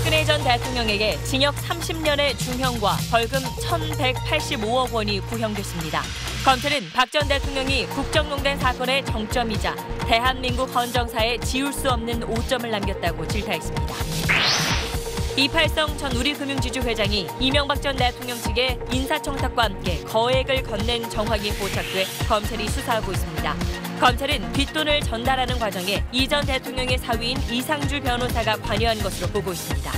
박근혜 전 대통령에게 징역 30년의 중형과 벌금 1,185억 원이 구형됐습니다. 검찰은 박 전 대통령이 국정농단 사건의 정점이자 대한민국 헌정사에 지울 수 없는 오점을 남겼다고 질타했습니다. 이팔성 전 우리금융지주 회장이 이명박 전 대통령 측에 인사청탁과 함께 거액을 건넨 정황이 포착돼 검찰이 수사하고 있습니다. 검찰은 빚돈을 전달하는 과정에 이 전 대통령의 사위인 이상주 변호사가 관여한 것으로 보고 있습니다.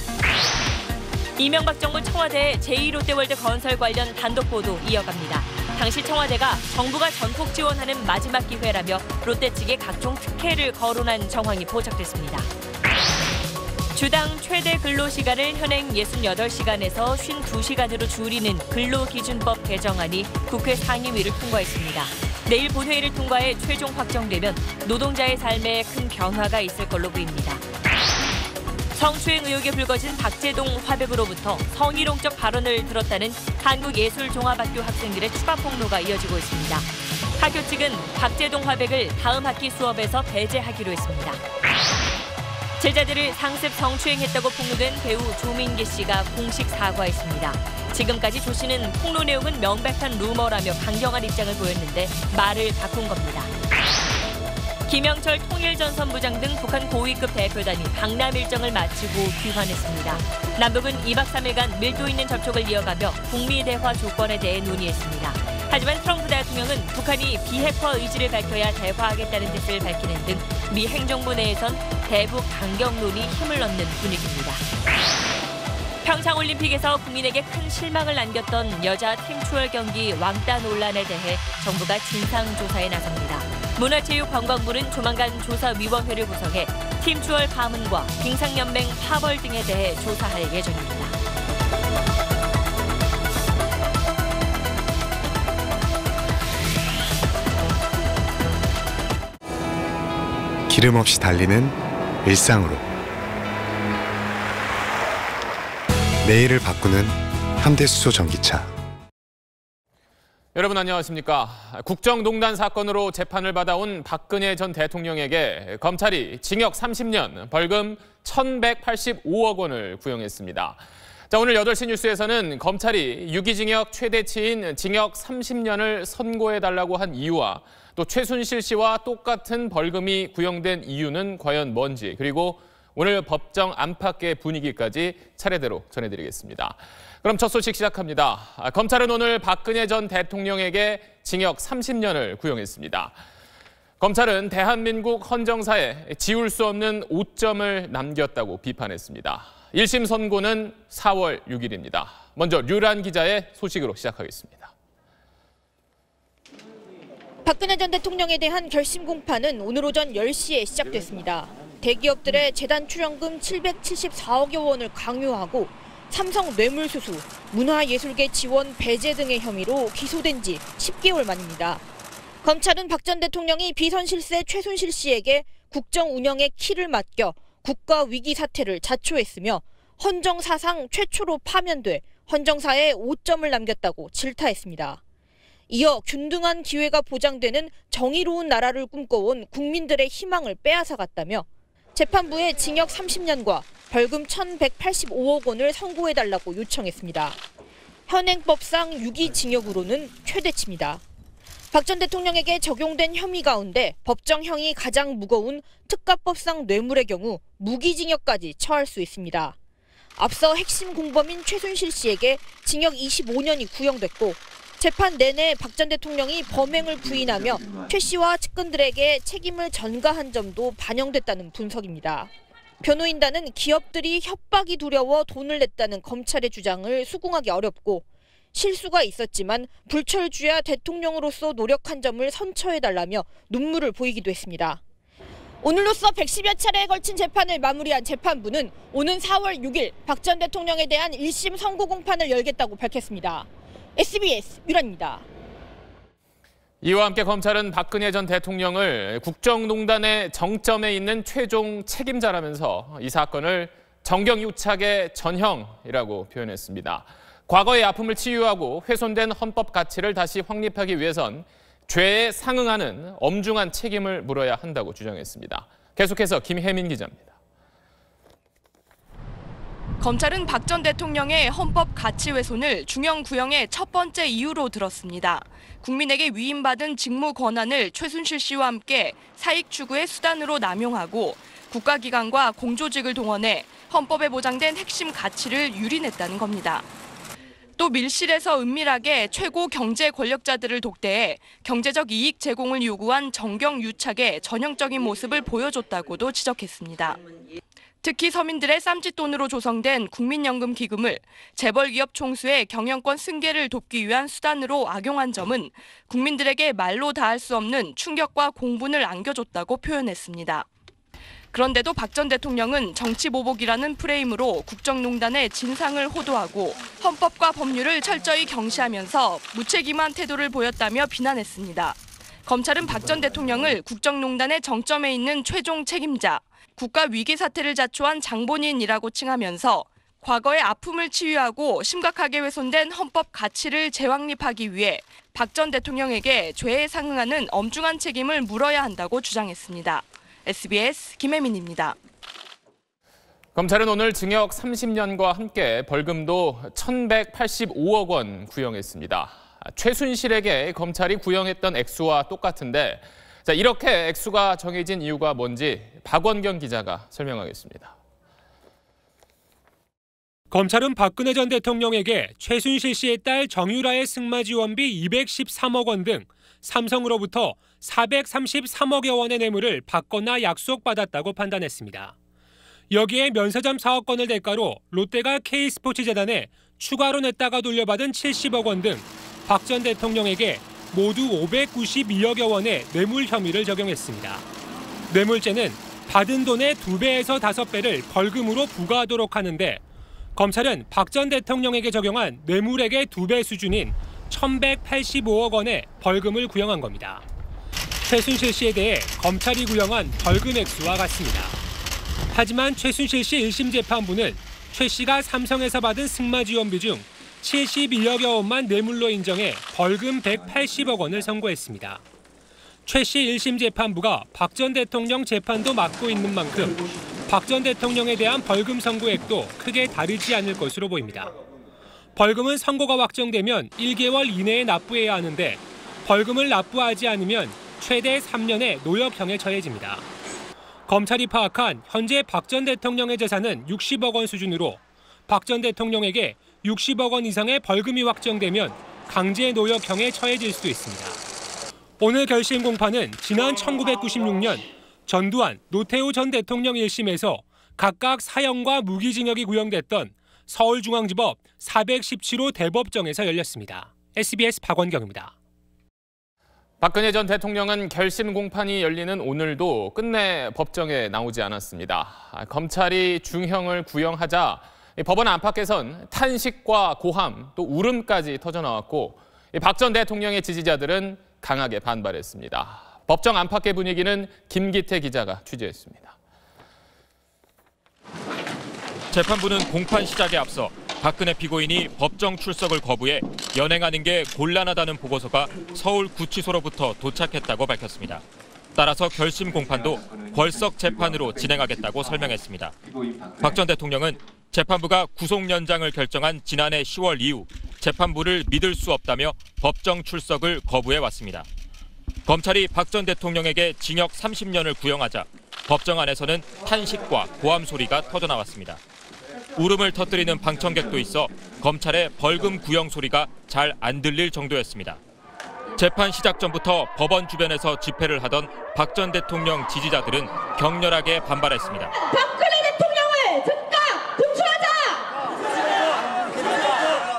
이명박 정부 청와대 제2롯데월드 건설 관련 단독 보도 이어갑니다. 당시 청와대가 정부가 전폭 지원하는 마지막 기회라며 롯데 측에 각종 특혜를 거론한 정황이 포착됐습니다. 주당 최대 근로시간을 현행 68시간에서 52시간으로 줄이는 근로기준법 개정안이 국회 상임위를 통과했습니다. 내일 본회의를 통과해 최종 확정되면 노동자의 삶에 큰 변화가 있을 걸로 보입니다. 성추행 의혹에 불거진 박재동 화백으로부터 성희롱적 발언을 들었다는 한국예술종합학교 학생들의 추가 폭로가 이어지고 있습니다. 학교 측은 박재동 화백을 다음 학기 수업에서 배제하기로 했습니다. 제자들을 상습 성추행했다고 폭로된 배우 조민기 씨가 공식 사과했습니다. 지금까지 조 씨는 폭로 내용은 명백한 루머라며 강경한 입장을 보였는데 말을 바꾼 겁니다. 김영철 통일전선부장 등 북한 고위급 대표단이 방남 일정을 마치고 귀환했습니다. 남북은 2박 3일간 밀도 있는 접촉을 이어가며 북미 대화 조건에 대해 논의했습니다. 하지만 트럼프 대통령은 북한이 비핵화 의지를 밝혀야 대화하겠다는 뜻을 밝히는 등 미 행정부 내에선 대북 강경론이 힘을 얻는 분위기입니다. 평창올림픽에서 국민에게 큰 실망을 안겼던 여자 팀추월 경기 왕따 논란에 대해 정부가 진상조사에 나섭니다. 문화체육관광부는 조만간 조사위원회를 구성해 팀추월 가문과 빙상연맹 파벌 등에 대해 조사할 예정입니다. 기름 없이 달리는 일상으로 내일을 바꾸는 현대수소 전기차. 여러분 안녕하십니까. 국정농단 사건으로 재판을 받아온 박근혜 전 대통령에게 검찰이 징역 30년, 벌금 1,185억 원을 구형했습니다. 자, 오늘 8시 뉴스에서는 검찰이 유기징역 최대치인 징역 30년을 선고해달라고 한 이유와 또 최순실 씨와 똑같은 벌금이 구형된 이유는 과연 뭔지, 그리고 오늘 법정 안팎의 분위기까지 차례대로 전해드리겠습니다. 그럼 첫 소식 시작합니다. 검찰은 오늘 박근혜 전 대통령에게 징역 30년을 구형했습니다. 검찰은 대한민국 헌정사에 지울 수 없는 오점을 남겼다고 비판했습니다. 1심 선고는 4월 6일입니다. 먼저 류란 기자의 소식으로 시작하겠습니다. 박근혜 전 대통령에 대한 결심 공판은 오늘 오전 10시에 시작됐습니다. 대기업들의 재단 출연금 774억여 원을 강요하고 삼성 뇌물수수, 문화예술계 지원 배제 등의 혐의로 기소된 지 10개월 만입니다. 검찰은 박 전 대통령이 비선실세 최순실 씨에게 국정 운영의 키를 맡겨 국가 위기 사태를 자초했으며 헌정사상 최초로 파면돼 헌정사에 오점을 남겼다고 질타했습니다. 이어 균등한 기회가 보장되는 정의로운 나라를 꿈꿔온 국민들의 희망을 빼앗아갔다며 재판부에 징역 30년과 벌금 1,185억 원을 선고해달라고 요청했습니다. 현행법상 유기징역으로는 최대치입니다. 박 전 대통령에게 적용된 혐의 가운데 법정형이 가장 무거운 특가법상 뇌물의 경우 무기징역까지 처할 수 있습니다. 앞서 핵심 공범인 최순실 씨에게 징역 25년이 구형됐고 재판 내내 박 전 대통령이 범행을 부인하며 최 씨와 측근들에게 책임을 전가한 점도 반영됐다는 분석입니다. 변호인단은 기업들이 협박이 두려워 돈을 냈다는 검찰의 주장을 수긍하기 어렵고 실수가 있었지만 불철주야 대통령으로서 노력한 점을 선처해달라며 눈물을 보이기도 했습니다. 오늘로써 110여 차례에 걸친 재판을 마무리한 재판부는 오는 4월 6일 박 전 대통령에 대한 1심 선고 공판을 열겠다고 밝혔습니다. SBS 류란입니다. 이와 함께 검찰은 박근혜 전 대통령을 국정농단의 정점에 있는 최종 책임자라면서 이 사건을 정경유착의 전형이라고 표현했습니다. 과거의 아픔을 치유하고 훼손된 헌법 가치를 다시 확립하기 위해선 죄에 상응하는 엄중한 책임을 물어야 한다고 주장했습니다. 계속해서 김혜민 기자입니다. 검찰은 박 전 대통령의 헌법 가치 훼손을 중형 구형의 첫 번째 이유로 들었습니다. 국민에게 위임받은 직무 권한을 최순실 씨와 함께 사익 추구의 수단으로 남용하고 국가기관과 공조직을 동원해 헌법에 보장된 핵심 가치를 유린했다는 겁니다. 또 밀실에서 은밀하게 최고 경제 권력자들을 독대해 경제적 이익 제공을 요구한 정경유착의 전형적인 모습을 보여줬다고도 지적했습니다. 특히 서민들의 쌈짓돈으로 조성된 국민연금 기금을 재벌기업 총수의 경영권 승계를 돕기 위한 수단으로 악용한 점은 국민들에게 말로 다할 수 없는 충격과 공분을 안겨줬다고 표현했습니다. 그런데도 박 전 대통령은 정치보복이라는 프레임으로 국정농단의 진상을 호도하고 헌법과 법률을 철저히 경시하면서 무책임한 태도를 보였다며 비난했습니다. 검찰은 박 전 대통령을 국정농단의 정점에 있는 최종 책임자, 국가 위기 사태를 자초한 장본인이라고 칭하면서 과거의 아픔을 치유하고 심각하게 훼손된 헌법 가치를 재확립하기 위해 박 전 대통령에게 죄에 상응하는 엄중한 책임을 물어야 한다고 주장했습니다. SBS 김혜민입니다. 검찰은 오늘 징역 30년과 함께 벌금도 1,185억 원 구형했습니다. 최순실에게 검찰이 구형했던 액수와 똑같은데 자, 이렇게 액수가 정해진 이유가 뭔지 박원경 기자가 설명하겠습니다. 검찰은 박근혜 전 대통령에게 최순실 씨의 딸 정유라의 승마 지원비 213억 원 등 삼성으로부터 433억여 원의 뇌물을 받거나 약속받았다고 판단했습니다. 여기에 면세점 사업권을 대가로 롯데가 K스포츠재단에 추가로 냈다가 돌려받은 70억 원 등 박 전 대통령에게 모두 592억여 원의 뇌물 혐의를 적용했습니다. 뇌물죄는 받은 돈의 2배에서 5배를 벌금으로 부과하도록 하는데 검찰은 박 전 대통령에게 적용한 뇌물액의 2배 수준인 1,185억 원의 벌금을 구형한 겁니다. 최순실 씨에 대해 검찰이 구형한 벌금 액수와 같습니다. 하지만 최순실 씨 1심 재판부는 최 씨가 삼성에서 받은 승마 지원비 중 72억여 원만 뇌물로 인정해 벌금 180억 원을 선고했습니다. 최 씨 1심 재판부가 박 전 대통령 재판도 맡고 있는 만큼 박 전 대통령에 대한 벌금 선고액도 크게 다르지 않을 것으로 보입니다. 벌금은 선고가 확정되면 1개월 이내에 납부해야 하는데 벌금을 납부하지 않으면 최대 3년의 노역형에 처해집니다. 검찰이 파악한 현재 박 전 대통령의 재산은 60억 원 수준으로 박 전 대통령에게 60억 원 이상의 벌금이 확정되면 강제 노역형에 처해질 수도 있습니다. 오늘 결심 공판은 지난 1996년 전두환, 노태우 전 대통령 1심에서 각각 사형과 무기징역이 구형됐던 서울중앙지법 417호 대법정에서 열렸습니다. SBS 박원경입니다. 박근혜 전 대통령은 결심 공판이 열리는 오늘도 끝내 법정에 나오지 않았습니다. 검찰이 중형을 구형하자 법원 안팎에선 탄식과 고함, 또 울음까지 터져나왔고 박 전 대통령의 지지자들은 강하게 반발했습니다. 법정 안팎의 분위기는 김기태 기자가 취재했습니다. 재판부는 공판 시작에 앞서 박근혜 피고인이 법정 출석을 거부해 연행하는 게 곤란하다는 보고서가 서울구치소로부터 도착했다고 밝혔습니다. 따라서 결심 공판도 벌석 재판으로 진행하겠다고 설명했습니다. 박 전 대통령은 재판부가 구속 연장을 결정한 지난해 10월 이후 재판부를 믿을 수 없다며 법정 출석을 거부해왔습니다. 검찰이 박 전 대통령에게 징역 30년을 구형하자 법정 안에서는 탄식과 고함 소리가 터져나왔습니다. 울음을 터뜨리는 방청객도 있어 검찰의 벌금 구형 소리가 잘 안 들릴 정도였습니다. 재판 시작 전부터 법원 주변에서 집회를 하던 박 전 대통령 지지자들은 격렬하게 반발했습니다. 박근혜 대통령을 즉각 분출하자!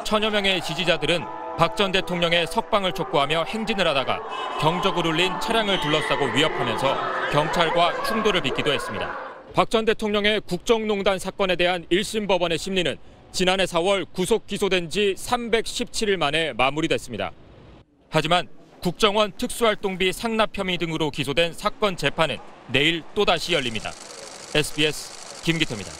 천여 명의 지지자들은 박 전 대통령의 석방을 촉구하며 행진을 하다가 경적을 울린 차량을 둘러싸고 위협하면서 경찰과 충돌을 빚기도 했습니다. 박 전 대통령의 국정농단 사건에 대한 1심 법원의 심리는 지난해 4월 구속 기소된 지 317일 만에 마무리됐습니다. 하지만 국정원 특수활동비 상납 혐의 등으로 기소된 사건 재판은 내일 또다시 열립니다. SBS 김기태입니다.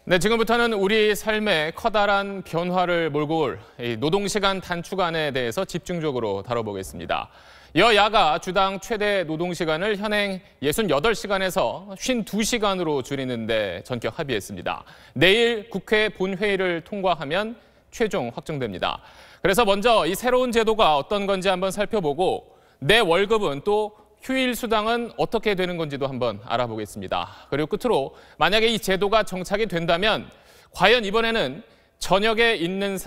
네, 지금부터는 우리 삶에 커다란 변화를 몰고 올 노동시간 단축안에 대해서 집중적으로 다뤄보겠습니다. 여야가 주당 최대 노동시간을 현행 68시간에서 52시간으로 줄이는 데 전격 합의했습니다. 내일 국회 본회의를 통과하면 최종 확정됩니다. 그래서 먼저 이 새로운 제도가 어떤 건지 한번 살펴보고 내 월급은 또 휴일 수당은 어떻게 되는 건지도 한번 알아보겠습니다. 그리고 끝으로 만약에 이 제도가 정착이 된다면 과연 이번에는 저녁 있는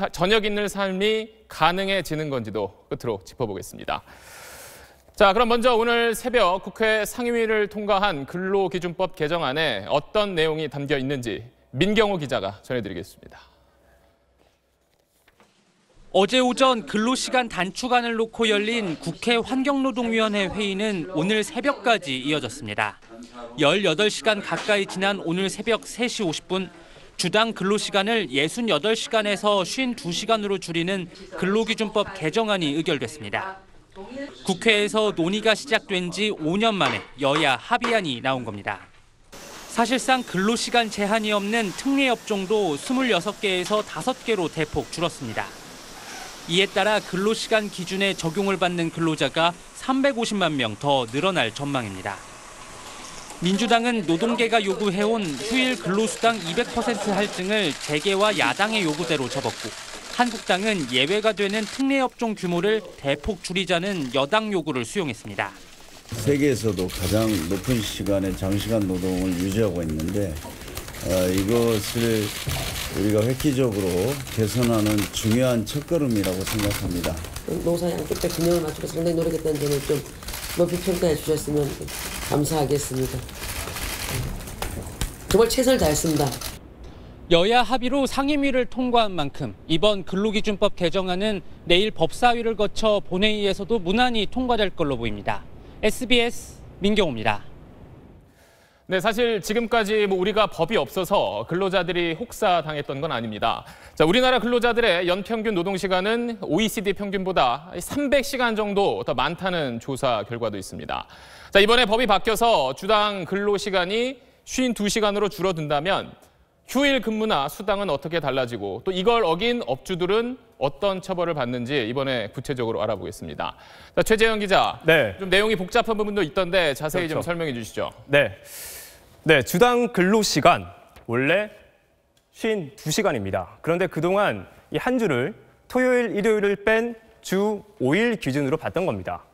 삶이 가능해지는 건지도 끝으로 짚어보겠습니다. 자, 그럼 먼저 오늘 새벽 국회 상임위를 통과한 근로기준법 개정안에 어떤 내용이 담겨 있는지 민경호 기자가 전해드리겠습니다. 어제 오전 근로시간 단축안을 놓고 열린 국회 환경노동위원회 회의는 오늘 새벽까지 이어졌습니다. 18시간 가까이 지난 오늘 새벽 3시 50분 주당 근로시간을 68시간에서 52시간으로 줄이는 근로기준법 개정안이 의결됐습니다. 국회에서 논의가 시작된 지 5년 만에 여야 합의안이 나온 겁니다. 사실상 근로시간 제한이 없는 특례업종도 26개에서 5개로 대폭 줄었습니다. 이에 따라 근로시간 기준에 적용을 받는 근로자가 350만 명 더 늘어날 전망입니다. 민주당은 노동계가 요구해온 휴일 근로수당 200% 할증을 재계와 야당의 요구대로 접었고 한국당은 예외가 되는 특례업종 규모를 대폭 줄이자는 여당 요구를 수용했습니다. 세계에서도 가장 높은 시간의 장시간 노동을 유지하고 있는데 이것을 우리가 획기적으로 개선하는 중요한 첫걸음이라고 생각합니다. 노사 양쪽 다 균형을 맞추고 상당히 노력했다는 점을 좀 높이 평가해 주셨으면 감사하겠습니다. 정말 최선을 다했습니다. 여야 합의로 상임위를 통과한 만큼 이번 근로기준법 개정안은 내일 법사위를 거쳐 본회의에서도 무난히 통과될 걸로 보입니다. SBS 민경호입니다. 네, 사실 지금까지 우리가 법이 없어서 근로자들이 혹사당했던 건 아닙니다. 자, 우리나라 근로자들의 연평균 노동시간은 OECD 평균보다 300시간 정도 더 많다는 조사 결과도 있습니다. 자, 이번에 법이 바뀌어서 주당 근로시간이 52시간으로 줄어든다면 휴일 근무나 수당은 어떻게 달라지고 또 이걸 어긴 업주들은 어떤 처벌을 받는지 이번에 구체적으로 알아보겠습니다. 자, 최재형 기자, 좀 내용이 복잡한 부분도 있던데 자세히 좀 설명해 주시죠. 네, 주당 근로시간 원래 52시간입니다. 그런데 그동안 이 한 주를 토요일, 일요일을 뺀 주 5일 기준으로 봤던 겁니다.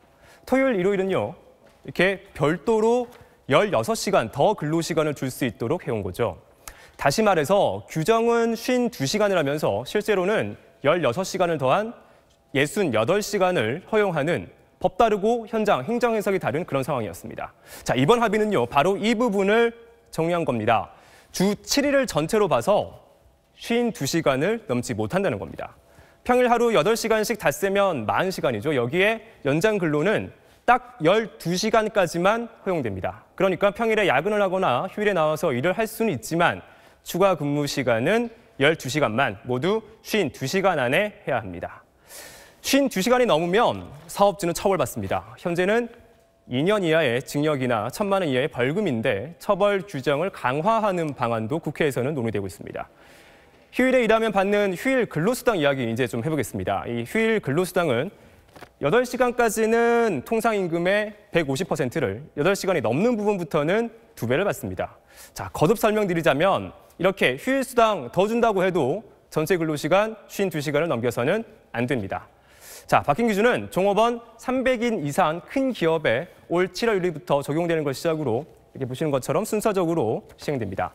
토요일, 일요일은요, 이렇게 별도로 16시간 더 근로시간을 줄 수 있도록 해온 거죠. 다시 말해서 규정은 52시간을 하면서 실제로는 16시간을 더한 68시간을 허용하는 법 다르고 현장 행정 해석이 다른 그런 상황이었습니다. 자, 이번 합의는요, 바로 이 부분을 정리한 겁니다. 주 7일을 전체로 봐서 52시간을 넘지 못한다는 겁니다. 평일 하루 8시간씩 닷새면 40시간이죠. 여기에 연장 근로는 딱 12시간까지만 허용됩니다. 그러니까 평일에 야근을 하거나 휴일에 나와서 일을 할 수는 있지만 추가 근무 시간은 12시간만 모두 52시간 안에 해야 합니다. 52시간이 넘으면 사업주는 처벌받습니다. 현재는 2년 이하의 징역이나 1,000만 원 이하의 벌금인데 처벌 규정을 강화하는 방안도 국회에서는 논의되고 있습니다. 휴일에 일하면 받는 휴일 근로수당 이야기 이제 좀 해보겠습니다. 이 휴일 근로수당은 8시간까지는 통상임금의 150%를 8시간이 넘는 부분부터는 2배를 받습니다. 자, 거듭 설명드리자면 이렇게 휴일 수당 더 준다고 해도 전체 근로시간 52시간을 넘겨서는 안 됩니다. 자, 바뀐 기준은 종업원 300인 이상 큰 기업에 올 7월 1일부터 적용되는 걸 시작으로 이렇게 보시는 것처럼 순서적으로 시행됩니다.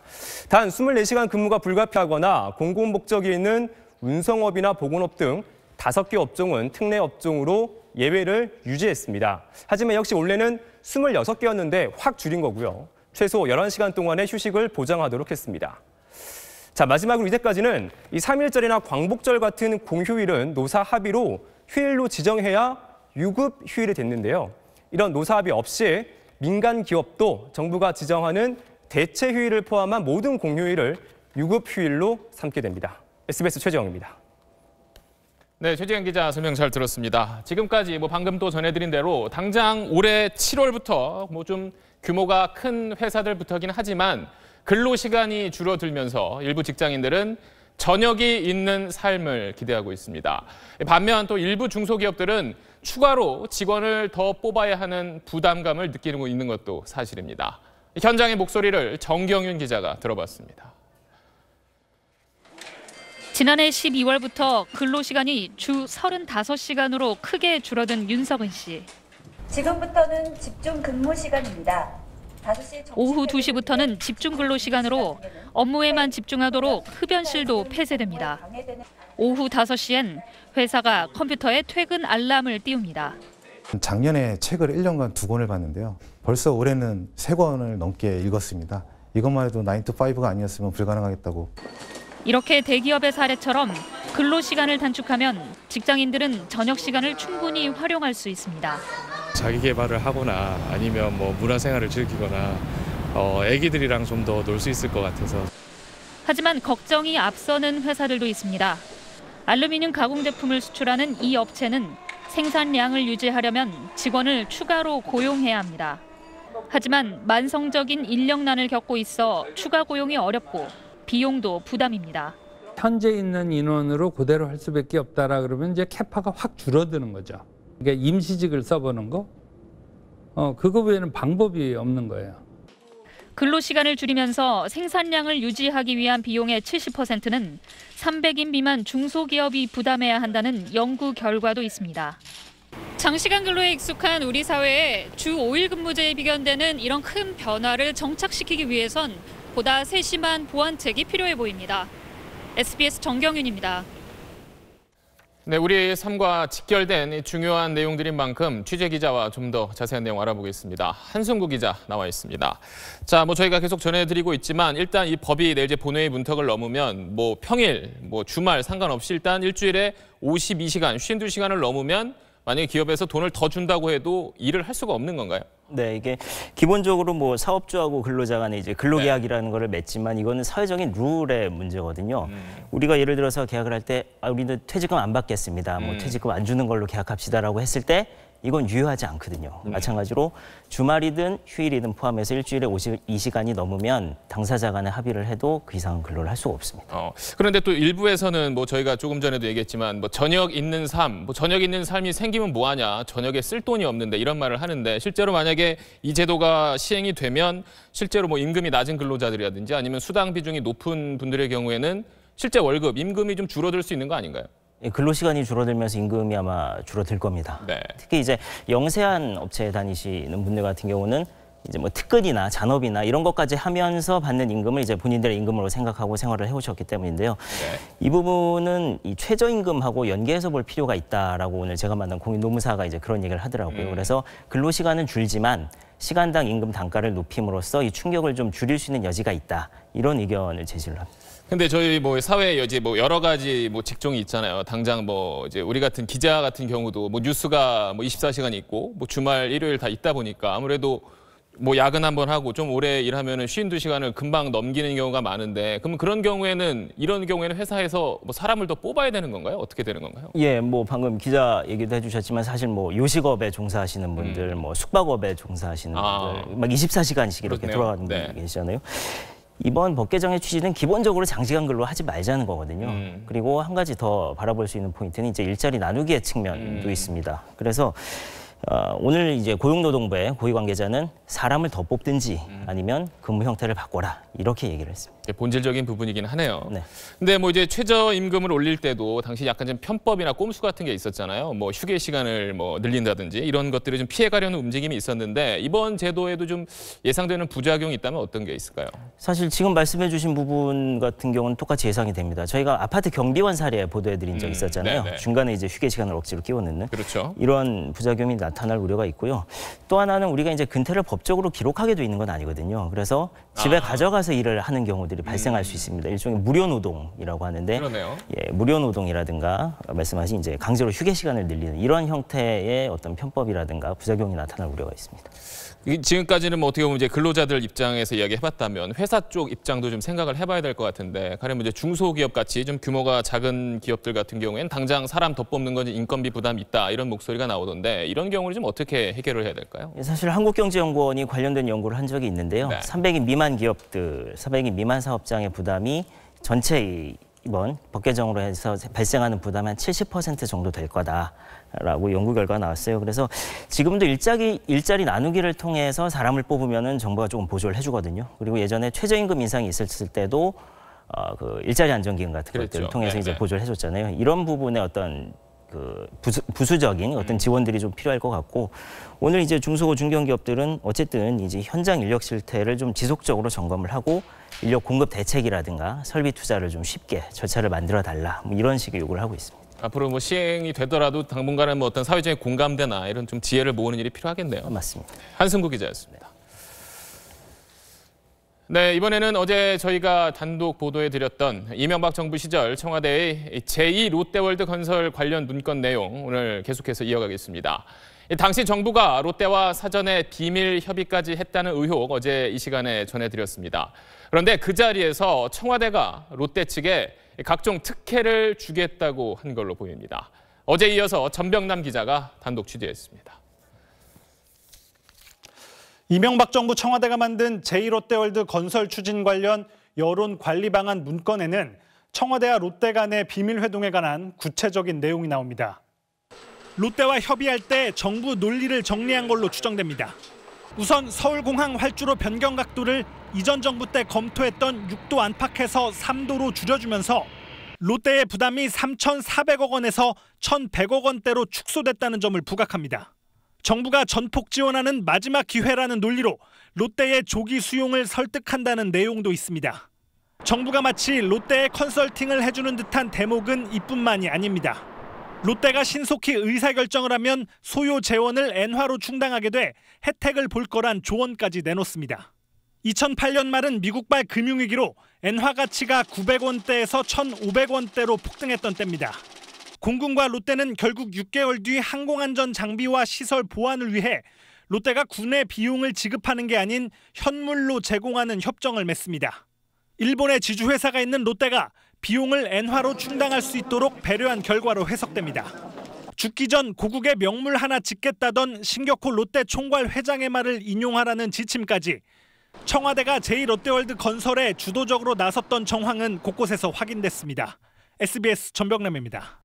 단 24시간 근무가 불가피하거나 공공목적이 있는 운송업이나 보건업 등 5개 업종은 특례 업종으로 예외를 유지했습니다. 하지만 역시 원래는 26개였는데 확 줄인 거고요. 최소 11시간 동안의 휴식을 보장하도록 했습니다. 자, 마지막으로 이제까지는 이 3일절이나 광복절 같은 공휴일은 노사 합의로 휴일로 지정해야 유급 휴일이 됐는데요. 이런 노사 합의 없이 민간 기업도 정부가 지정하는 대체 휴일을 포함한 모든 공휴일을 유급 휴일로 삼게 됩니다. SBS 최재형입니다. 네, 최재형 기자 설명 잘 들었습니다. 지금까지 방금 또 전해드린 대로 당장 올해 7월부터 좀 규모가 큰 회사들부터긴 하지만 근로시간이 줄어들면서 일부 직장인들은 저녁이 있는 삶을 기대하고 있습니다. 반면 또 일부 중소기업들은 추가로 직원을 더 뽑아야 하는 부담감을 느끼고 있는 것도 사실입니다. 현장의 목소리를 정경윤 기자가 들어봤습니다. 지난해 12월부터 근로시간이 주 35시간으로 크게 줄어든 윤석은 씨. 지금부터는 집중 근무 시간입니다. 오후 2시부터는 집중 근로 시간으로 업무에만 집중하도록 흡연실도 폐쇄됩니다. 오후 5시엔 회사가 컴퓨터에 퇴근 알람을 띄웁니다. 작년에 책을 1년간 2권을 봤는데요. 벌써 올해는 3권을 넘게 읽었습니다. 이것만 해도 9to5가 아니었으면 불가능하겠다고. 이렇게 대기업의 사례처럼 근로 시간을 단축하면 직장인들은 저녁 시간을 충분히 활용할 수 있습니다. 자기 개발을 하거나 아니면 뭐 문화생활을 즐기거나 애기들이랑 좀 더 놀 수 있을 것 같아서. 하지만 걱정이 앞서는 회사들도 있습니다. 알루미늄 가공 제품을 수출하는 이 업체는 생산량을 유지하려면 직원을 추가로 고용해야 합니다. 하지만 만성적인 인력난을 겪고 있어 추가 고용이 어렵고 비용도 부담입니다. 현재 있는 인원으로 그대로 할 수밖에 없다라 그러면 이제 캐파가 확 줄어드는 거죠. 그러니까 임시직을 써보는 거, 그거 외에는 방법이 없는 거예요. 근로시간을 줄이면서 생산량을 유지하기 위한 비용의 70%는 300인 미만 중소기업이 부담해야 한다는 연구 결과도 있습니다. 장시간 근로에 익숙한 우리 사회에 주 5일 근무제에 비견되는 이런 큰 변화를 정착시키기 위해선 보다 세심한 보완책이 필요해 보입니다. SBS 정경윤입니다. 네, 우리의 삶과 직결된 중요한 내용들인 만큼 취재 기자와 좀 더 자세한 내용 알아보겠습니다. 한승구 기자 나와 있습니다. 자, 저희가 계속 전해드리고 있지만 일단 이 법이 내일 이제 본회의 문턱을 넘으면 평일, 주말 상관없이 일단 일주일에 52시간, 52시간을 넘으면 만약에 기업에서 돈을 더 준다고 해도 일을 할 수가 없는 건가요? 네, 이게 기본적으로 사업주하고 근로자 간에 이제 근로계약이라는 거를 맺지만 이거는 사회적인 룰의 문제거든요. 우리가 예를 들어서 계약을 할 때 우리는 퇴직금 안 받겠습니다. 퇴직금 안 주는 걸로 계약합시다라고 했을 때 이건 유효하지 않거든요. 마찬가지로 주말이든 휴일이든 포함해서 일주일에 52시간이 넘으면 당사자 간에 합의를 해도 그 이상은 근로를 할 수가 없습니다. 그런데 또 일부에서는 저희가 조금 전에도 얘기했지만 저녁 있는 삶, 저녁 있는 삶이 생기면 뭐하냐, 저녁에 쓸 돈이 없는데 이런 말을 하는데 실제로 만약에 이 제도가 시행이 되면 실제로 임금이 낮은 근로자들이라든지 아니면 수당 비중이 높은 분들의 경우에는 실제 월급, 임금이 좀 줄어들 수 있는 거 아닌가요? 근로시간이 줄어들면서 임금이 아마 줄어들 겁니다. 네. 특히 이제 영세한 업체에 다니시는 분들 같은 경우는 이제 특근이나 잔업이나 이런 것까지 하면서 받는 임금을 이제 본인들의 임금으로 생각하고 생활을 해오셨기 때문인데요. 네. 이 부분은 이 최저임금하고 연계해서 볼 필요가 있다라고 오늘 제가 만난 공인노무사가 이제 그런 얘기를 하더라고요. 그래서 근로시간은 줄지만 시간당 임금 단가를 높임으로써 이 충격을 좀 줄일 수 있는 여지가 있다. 이런 의견을 제시를 합니다. 근데 저희 사회에 이제 여러 가지 직종이 있잖아요. 당장 이제 우리 같은 기자 같은 경우도 뉴스가 24시간 있고 주말 일요일 다 있다 보니까 아무래도 야근 한번 하고 좀 오래 일하면은 52시간을 금방 넘기는 경우가 많은데 그럼 그런 경우에는 이런 경우에는 회사에서 사람을 더 뽑아야 되는 건가요? 어떻게 되는 건가요? 예, 분금 기자 얘기도 해주셨지만 사실 요식업에 종사하시는 분들, 숙박업에 종사하시는 분들, 24시간씩 이렇게 돌아가는 분들 계시잖아요. 이번 법 개정의 취지는 기본적으로 장시간 근로 하지 말자는 거거든요. 그리고 한 가지 더 바라볼 수 있는 포인트는 이제 일자리 나누기의 측면도 있습니다. 그래서 오늘 이제 고용노동부의 고위 관계자는 사람을 더 뽑든지 아니면 근무 형태를 바꿔라 이렇게 얘기를 했습니다. 본질적인 부분이긴 하네요. 네. 근데 이제 최저임금을 올릴 때도 당시 약간 좀 편법이나 꼼수 같은 게 있었잖아요. 휴게 시간을 늘린다든지 이런 것들을 좀 피해가려는 움직임이 있었는데 이번 제도에도 좀 예상되는 부작용이 있다면 어떤 게 있을까요? 사실 지금 말씀해주신 부분 같은 경우는 똑같이 예상이 됩니다. 저희가 아파트 경비원 사례 보도해드린 적 있었잖아요. 네네. 중간에 이제 휴게 시간을 억지로 끼워 넣는. 그렇죠. 이런 부작용이 나타날 우려가 있고요. 또 하나는 우리가 이제 근태를 법적으로 기록하게 돼 있는 건 아니거든요. 그래서 집에 가져가서 일을 하는 경우들이 것들이 발생할 수 있습니다. 일종의 무료 노동이라고 하는데, 그러네요. 예, 무료 노동이라든가 말씀하신 이제 강제로 휴게 시간을 늘리는 이런 형태의 어떤 편법이라든가 부작용이 나타날 우려가 있습니다. 지금까지는 뭐 어떻게 보면 이제 근로자들 입장에서 이야기해봤다면 회사 쪽 입장도 좀 생각을 해봐야 될 것 같은데, 가령 이제 중소기업 같이 좀 규모가 작은 기업들 같은 경우에는 당장 사람 더 뽑는 건 인건비 부담이 있다 이런 목소리가 나오던데, 이런 경우를 좀 어떻게 해결을 해야 될까요? 사실 한국경제연구원이 관련된 연구를 한 적이 있는데요. 네. 300인 미만 기업들, 300인 미만 사업장의 부담이 전체 이번 법 개정으로 해서 발생하는 부담이 한 70% 정도 될 거다라고 연구 결과가 나왔어요. 그래서 지금도 일자리 나누기를 통해서 사람을 뽑으면은 정부가 조금 보조를 해주거든요. 그리고 예전에 최저임금 인상이 있었을 때도 그 일자리 안정기금 같은 것들을 통해서 이제 보조를 해줬잖아요. 이런 부분에 어떤 그 부수적인 어떤 지원들이 좀 필요할 것 같고, 오늘 이제 중소 중견기업들은 어쨌든 이제 현장 인력 실태를 좀 지속적으로 점검을 하고 인력 공급 대책이라든가 설비 투자를 좀 쉽게 절차를 만들어 달라, 뭐 이런 식의 요구를 하고 있습니다. 앞으로 뭐 시행이 되더라도 당분간은 뭐 어떤 사회적인 공감대나 이런 좀 지혜를 모으는 일이 필요하겠네요. 맞습니다. 한승구 기자였습니다. 네, 이번에는 어제 저희가 단독 보도해드렸던 이명박 정부 시절 청와대의 제2 롯데월드 건설 관련 문건 내용, 오늘 계속해서 이어가겠습니다. 당시 정부가 롯데와 사전에 비밀 협의까지 했다는 의혹, 어제 이 시간에 전해드렸습니다. 그런데 그 자리에서 청와대가 롯데 측에 각종 특혜를 주겠다고 한 걸로 보입니다. 어제 이어서 전병남 기자가 단독 취재했습니다. 이명박 정부 청와대가 만든 제2롯데월드 건설 추진 관련 여론 관리 방안 문건에는 청와대와 롯데 간의 비밀 회동에 관한 구체적인 내용이 나옵니다. 롯데와 협의할 때 정부 논리를 정리한 걸로 추정됩니다. 우선 서울공항 활주로 변경 각도를 이전 정부 때 검토했던 6도 안팎에서 3도로 줄여주면서 롯데의 부담이 3,400억 원에서 1,100억 원대로 축소됐다는 점을 부각합니다. 정부가 전폭 지원하는 마지막 기회라는 논리로 롯데의 조기 수용을 설득한다는 내용도 있습니다. 정부가 마치 롯데에 컨설팅을 해주는 듯한 대목은 이뿐만이 아닙니다. 롯데가 신속히 의사결정을 하면 소요 재원을 엔화로 충당하게 돼 혜택을 볼 거란 조언까지 내놓습니다. 2008년 말은 미국발 금융위기로 엔화 가치가 900원대에서 1,500원대로 폭등했던 때입니다. 공군과 롯데는 결국 6개월 뒤 항공안전 장비와 시설 보완을 위해 롯데가 군의 비용을 지급하는 게 아닌 현물로 제공하는 협정을 맺습니다. 일본의 지주회사가 있는 롯데가 비용을 엔화로 충당할 수 있도록 배려한 결과로 해석됩니다. 죽기 전 고국의 명물 하나 짓겠다던 신격호 롯데 총괄 회장의 말을 인용하라는 지침까지 청와대가 제2롯데월드 건설에 주도적으로 나섰던 정황은 곳곳에서 확인됐습니다. SBS 전병남입니다.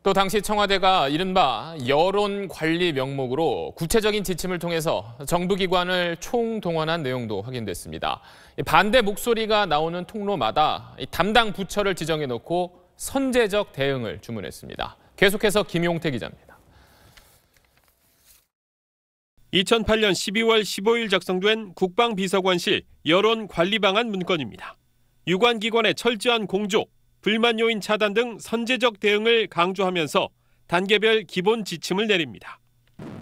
또 당시 청와대가 이른바 여론관리 명목으로 구체적인 지침을 통해서 정부기관을 총동원한 내용도 확인됐습니다. 반대 목소리가 나오는 통로마다 담당 부처를 지정해놓고 선제적 대응을 주문했습니다. 계속해서 김용태 기자입니다. 2008년 12월 15일 작성된 국방비서관실 여론관리방안 문건입니다. 유관기관의 철저한 공조, 불만 요인 차단 등 선제적 대응을 강조하면서 단계별 기본 지침을 내립니다.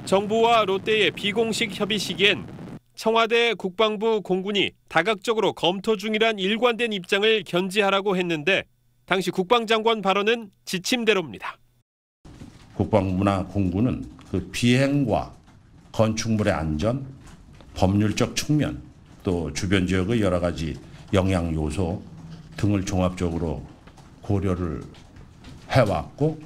정부와 롯데의 비공식 협의 시기엔 청와대, 국방부, 공군이 다각적으로 검토 중이란 일관된 입장을 견지하라고 했는데 당시 국방장관 발언은 지침대로입니다. 국방부나 공군은 그 비행과 건축물의 안전, 법률적 측면, 또 주변 지역의 여러 가지 영향 요소 등을 종합적으로 고려를 해왔고,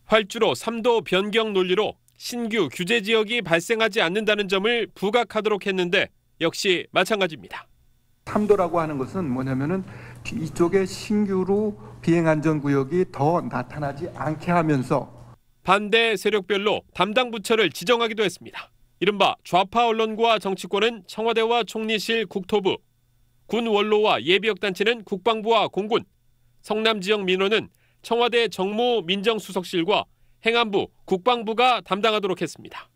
활주로 3도 변경 논리로 신규 규제 지역이 발생하지 않는다는 점을 부각하도록 했는데 역시 마찬가지입니다. 3도라고 하는 것은 뭐냐면은 이쪽에 신규로 비행안전구역이 더 나타나지 않게 하면서 반대 세력별로 담당 부처를 지정하기도 했습니다. 이른바 좌파 언론과 정치권은 청와대와 총리실 국토부, 군 원로와 예비역단체는 국방부와 공군, 성남 지역 민원은 청와대 정무 민정수석실과 행안부, 국방부가 담당하도록 했습니다.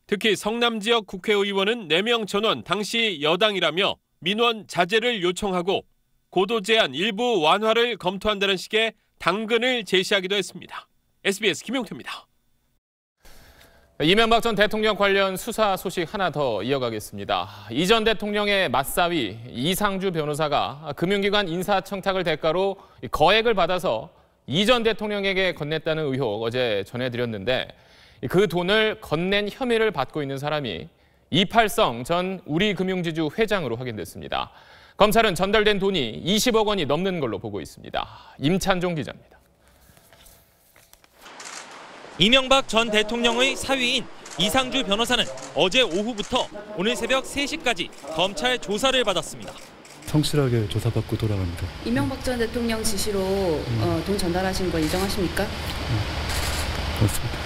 특히 성남 지역 국회의원은 4명 전원 당시 여당이라며 민원 자제를 요청하고 고도 제한 일부 완화를 검토한다는 식의 당근을 제시하기도 했습니다. SBS 김용태입니다. 이명박 전 대통령 관련 수사 소식 하나 더 이어가겠습니다. 이 전 대통령의 맞사위 이상주 변호사가 금융기관 인사청탁을 대가로 거액을 받아서 이 전 대통령에게 건넸다는 의혹 어제 전해드렸는데 그 돈을 건넨 혐의를 받고 있는 사람이 이팔성 전 우리금융지주 회장으로 확인됐습니다. 검찰은 전달된 돈이 20억 원이 넘는 걸로 보고 있습니다. 임찬종 기자입니다. 이명박 전 대통령의 사위인 이상주 변호사는 어제 오후부터 오늘 새벽 3시까지 검찰 조사를 받았습니다. 성실하게 조사받고 돌아갑니다. 이명박 전 대통령 지시로 돈 전달하신 거 인정하십니까? 그렇습니다.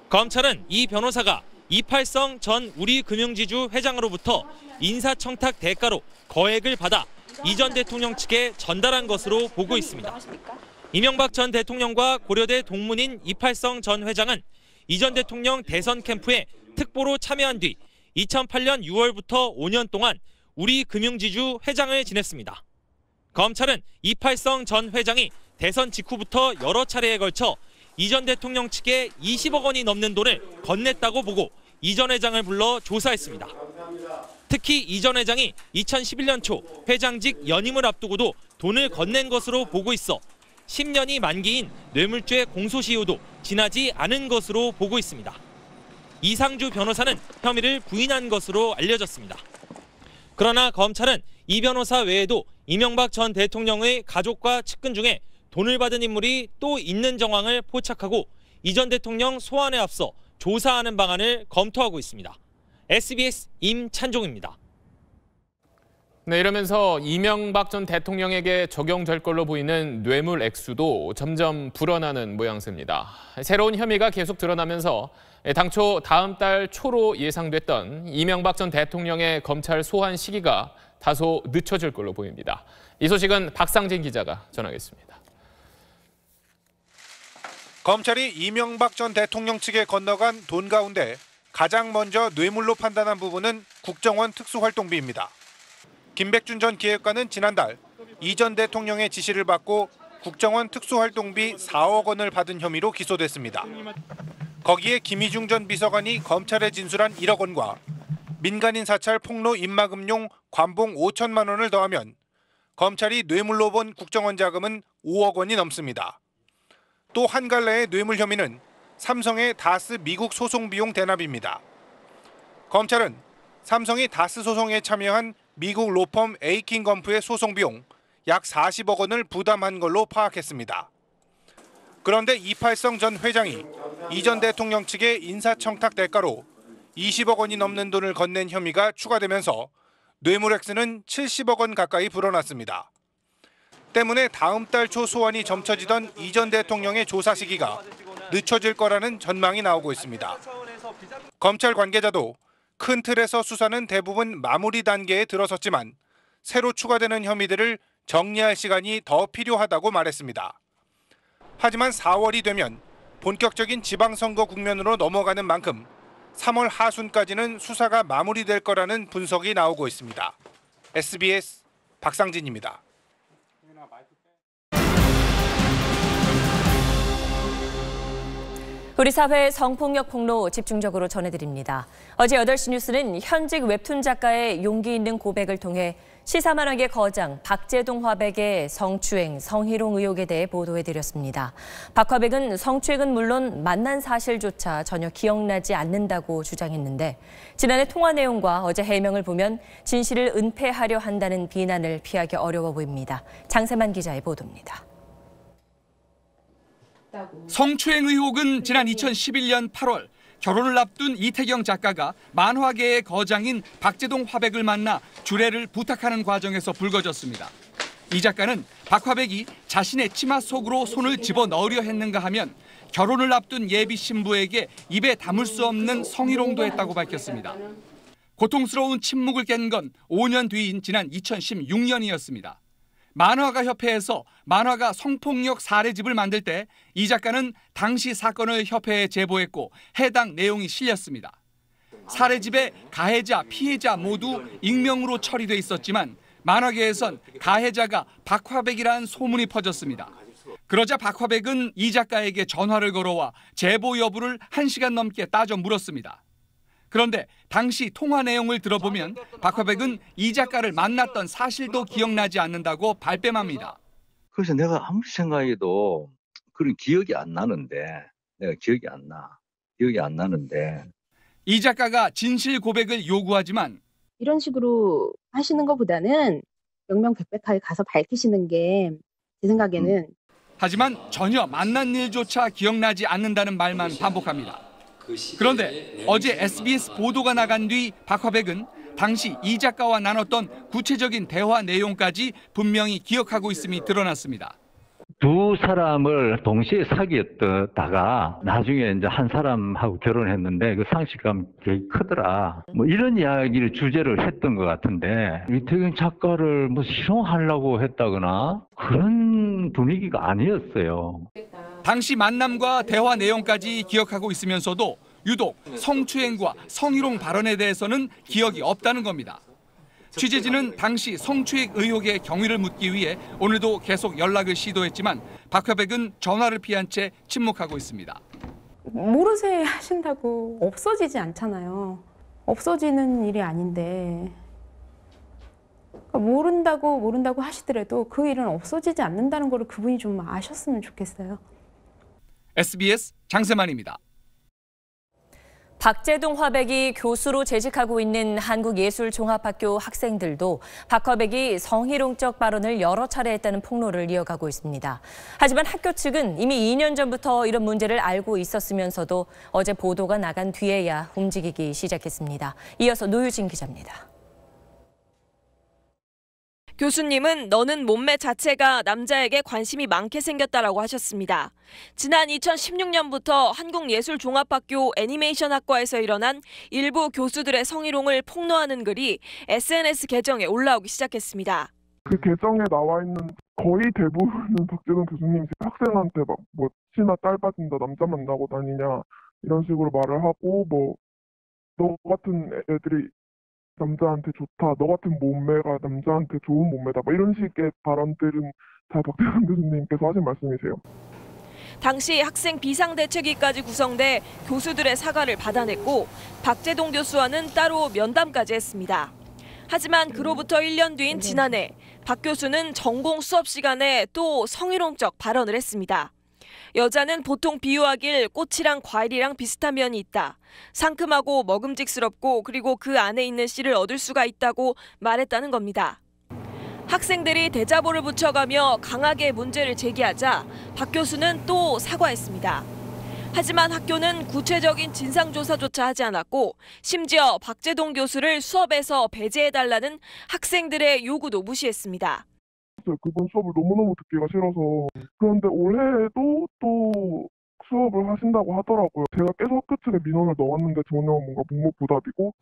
검찰은 이 변호사가 이팔성 전 우리금융지주 회장으로부터 인사청탁 대가로 거액을 받아 이 전 대통령 측에 전달한 것으로 보고 있습니다. 이명박 전 대통령과 고려대 동문인 이팔성 전 회장은 이 전 대통령 대선 캠프에 특보로 참여한 뒤 2008년 6월부터 5년 동안 우리금융지주 회장을 지냈습니다. 검찰은 이팔성 전 회장이 대선 직후부터 여러 차례에 걸쳐 이 전 대통령 측에 20억 원이 넘는 돈을 건넸다고 보고 이 전 회장을 불러 조사했습니다. 특히 이 전 회장이 2011년 초 회장직 연임을 앞두고도 돈을 건넨 것으로 보고 있어 10년이 만기인 뇌물죄 공소시효도 지나지 않은 것으로 보고 있습니다. 이상주 변호사는 혐의를 부인한 것으로 알려졌습니다. 그러나 검찰은 이 변호사 외에도 이명박 전 대통령의 가족과 측근 중에 돈을 받은 인물이 또 있는 정황을 포착하고 이 전 대통령 소환에 앞서 조사하는 방안을 검토하고 있습니다. SBS 임찬종입니다. 네, 이러면서 이명박 전 대통령에게 적용될 걸로 보이는 뇌물 액수도 점점 불어나는 모양새입니다. 새로운 혐의가 계속 드러나면서 당초 다음 달 초로 예상됐던 이명박 전 대통령의 검찰 소환 시기가 다소 늦춰질 걸로 보입니다. 이 소식은 박상진 기자가 전하겠습니다. 검찰이 이명박 전 대통령 측에 건너간 돈 가운데 가장 먼저 뇌물로 판단한 부분은 국정원 특수활동비입니다. 김백준 전 기획관은 지난달 이 전 대통령의 지시를 받고 국정원 특수활동비 4억 원을 받은 혐의로 기소됐습니다. 거기에 김희중 전 비서관이 검찰에 진술한 1억 원과 민간인 사찰 폭로 입막음용 관봉 5천만 원을 더하면 검찰이 뇌물로 본 국정원 자금은 5억 원이 넘습니다. 또 한 갈래의 뇌물 혐의는 삼성의 다스 미국 소송 비용 대납입니다. 검찰은 삼성이 다스 소송에 참여한 미국 로펌 에이킨 건프의 소송 비용 약 40억 원을 부담한 걸로 파악했습니다. 그런데 이팔성 전 회장이 이 전 대통령 측의 인사청탁 대가로 20억 원이 넘는 돈을 건넨 혐의가 추가되면서 뇌물 액수는 70억 원 가까이 불어났습니다. 때문에 다음 달 초 소환이 점쳐지던 이 전 대통령의 조사 시기가 늦춰질 거라는 전망이 나오고 있습니다. 검찰 관계자도 큰 틀에서 수사는 대부분 마무리 단계에 들어섰지만 새로 추가되는 혐의들을 정리할 시간이 더 필요하다고 말했습니다. 하지만 4월이 되면 본격적인 지방선거 국면으로 넘어가는 만큼 3월 하순까지는 수사가 마무리될 거라는 분석이 나오고 있습니다. SBS 박상진입니다. 우리 사회의 성폭력 폭로 집중적으로 전해드립니다. 어제 8시 뉴스는 현직 웹툰 작가의 용기 있는 고백을 통해 시사만화계 거장 박제동 화백의 성추행, 성희롱 의혹에 대해 보도해드렸습니다. 박 화백은 성추행은 물론 만난 사실조차 전혀 기억나지 않는다고 주장했는데 지난해 통화 내용과 어제 해명을 보면 진실을 은폐하려 한다는 비난을 피하기 어려워 보입니다. 장세만 기자의 보도입니다. 성추행 의혹은 지난 2011년 8월 결혼을 앞둔 이태경 작가가 만화계의 거장인 박제동 화백을 만나 주례를 부탁하는 과정에서 불거졌습니다. 이 작가는 박 화백이 자신의 치마 속으로 손을 집어넣으려 했는가 하면 결혼을 앞둔 예비 신부에게 입에 담을 수 없는 성희롱도 했다고 밝혔습니다. 고통스러운 침묵을 깬 건 5년 뒤인 지난 2016년이었습니다. 만화가 협회에서 만화가 성폭력 사례집을 만들 때 이 작가는 당시 사건을 협회에 제보했고 해당 내용이 실렸습니다. 사례집에 가해자, 피해자 모두 익명으로 처리돼 있었지만 만화계에선 가해자가 박화백이라는 소문이 퍼졌습니다. 그러자 박화백은 이 작가에게 전화를 걸어와 제보 여부를 1시간 넘게 따져 물었습니다. 그런데 당시 통화 내용을 들어보면 박화백은 이 작가를 만났던 사실도 기억나지 않는다고 발뺌합니다. 그래서 내가 아무리 생각해도 그런 기억이 안 나는데 내가 기억이 안 나는데 이 작가가 진실 고백을 요구하지만 이런 식으로 하시는 것보다는 명명백백하게 가서 밝히시는 게 제 생각에는 하지만 전혀 만난 일조차 기억나지 않는다는 말만 반복합니다. 그런데 어제 SBS 보도가 나간 뒤 박화백은 당시 이 작가와 나눴던 구체적인 대화 내용까지 분명히 기억하고 있음이 드러났습니다. 두 사람을 동시에 사귀었다가 나중에 이제 한 사람하고 결혼했는데 그 상실감 되게 크더라. 뭐 이런 이야기를 주제를 했던 것 같은데 이태경 작가를 뭐 희롱하려고 했다거나 그런 분위기가 아니었어요. 당시 만남과 대화 내용까지 기억하고 있으면서도 유독 성추행과 성희롱 발언에 대해서는 기억이 없다는 겁니다. 취재진은 당시 성추행 의혹의 경위를 묻기 위해 오늘도 계속 연락을 시도했지만 박화백은 전화를 피한 채 침묵하고 있습니다. 모르쇠 하신다고 없어지지 않잖아요. 없어지는 일이 아닌데 모른다고 하시더라도 그 일은 없어지지 않는다는 걸 그분이 좀 아셨으면 좋겠어요. SBS 장세만입니다. 박재동 화백이 교수로 재직하고 있는 한국예술종합학교 학생들도 박화백이 성희롱적 발언을 여러 차례 했다는 폭로를 이어가고 있습니다. 하지만 학교 측은 이미 2년 전부터 이런 문제를 알고 있었으면서도 어제 보도가 나간 뒤에야 움직이기 시작했습니다. 이어서 노유진 기자입니다. 교수님은 너는 몸매 자체가 남자에게 관심이 많게 생겼다라고 하셨습니다. 지난 2016년부터 한국예술종합학교 애니메이션학과에서 일어난 일부 교수들의 성희롱을 폭로하는 글이 SNS 계정에 올라오기 시작했습니다. 그 계정에 나와 있는 거의 대부분은 박재동 교수님이 학생한테 막 뭐 치나 딸 빠진다, 남자 만나고 다니냐 이런 식으로 말을 하고 뭐 너 같은 애들이 남자한테 좋다, 너 같은 몸매가 남자한테 좋은 몸매다, 뭐 이런 식의 발언들은 다 박재동 교수님께서 하신 말씀이세요. 당시 학생 비상대책위까지 구성돼 교수들의 사과를 받아냈고 박재동 교수와는 따로 면담까지 했습니다. 하지만 그로부터 1년 뒤인 지난해 박 교수는 전공 수업 시간에 또 성희롱적 발언을 했습니다. 여자는 보통 비유하길 꽃이랑 과일이랑 비슷한 면이 있다. 상큼하고 먹음직스럽고 그리고 그 안에 있는 씨를 얻을 수가 있다고 말했다는 겁니다. 학생들이 대자보를 붙여가며 강하게 문제를 제기하자 박 교수는 또 사과했습니다. 하지만 학교는 구체적인 진상조사조차 하지 않았고 심지어 박재동 교수를 수업에서 배제해달라는 학생들의 요구도 무시했습니다. 그분 수업을 너무너무 듣기가 싫어서. 그런데 올해도 또 수업을 하신다고 하더라고요. 제가 계속 학교 측에 민원을 넣었는데 전혀 뭔가 묵묵부답이고.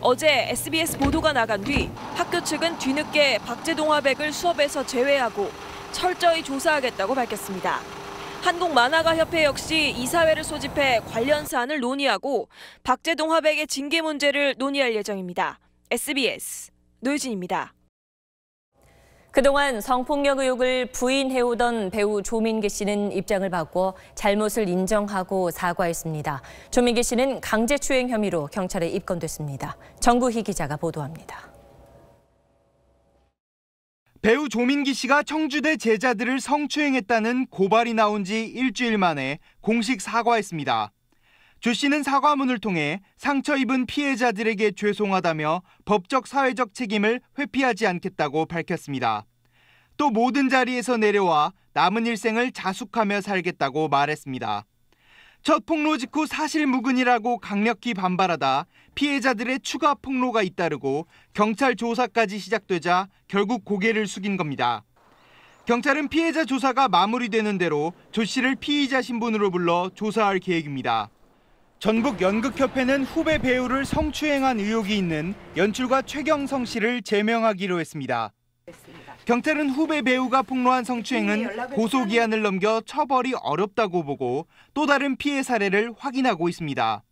어제 SBS 보도가 나간 뒤 학교 측은 뒤늦게 박재동 화백을 수업에서 제외하고 철저히 조사하겠다고 밝혔습니다. 한국만화가협회 역시 이사회를 소집해 관련 사안을 논의하고 박재동 화백의 징계 문제를 논의할 예정입니다. SBS 노유진입니다. 그동안 성폭력 의혹을 부인해오던 배우 조민기 씨는 입장을 바꿔 잘못을 인정하고 사과했습니다. 조민기 씨는 강제추행 혐의로 경찰에 입건됐습니다. 정구희 기자가 보도합니다. 배우 조민기 씨가 청주대 제자들을 성추행했다는 고발이 나온 지 일주일 만에 공식 사과했습니다. 조 씨는 사과문을 통해 상처 입은 피해자들에게 죄송하다며 법적 사회적 책임을 회피하지 않겠다고 밝혔습니다. 또 모든 자리에서 내려와 남은 일생을 자숙하며 살겠다고 말했습니다. 첫 폭로 직후 사실무근이라고 강력히 반발하다 피해자들의 추가 폭로가 잇따르고 경찰 조사까지 시작되자 결국 고개를 숙인 겁니다. 경찰은 피해자 조사가 마무리되는 대로 조 씨를 피의자 신분으로 불러 조사할 계획입니다. 전국연극협회는 후배 배우를 성추행한 의혹이 있는 연출가 최경성 씨를 제명하기로 했습니다. 경찰은 후배 배우가 폭로한 성추행은 고소기한을 넘겨 처벌이 어렵다고 보고 또 다른 피해 사례를 확인하고 있습니다.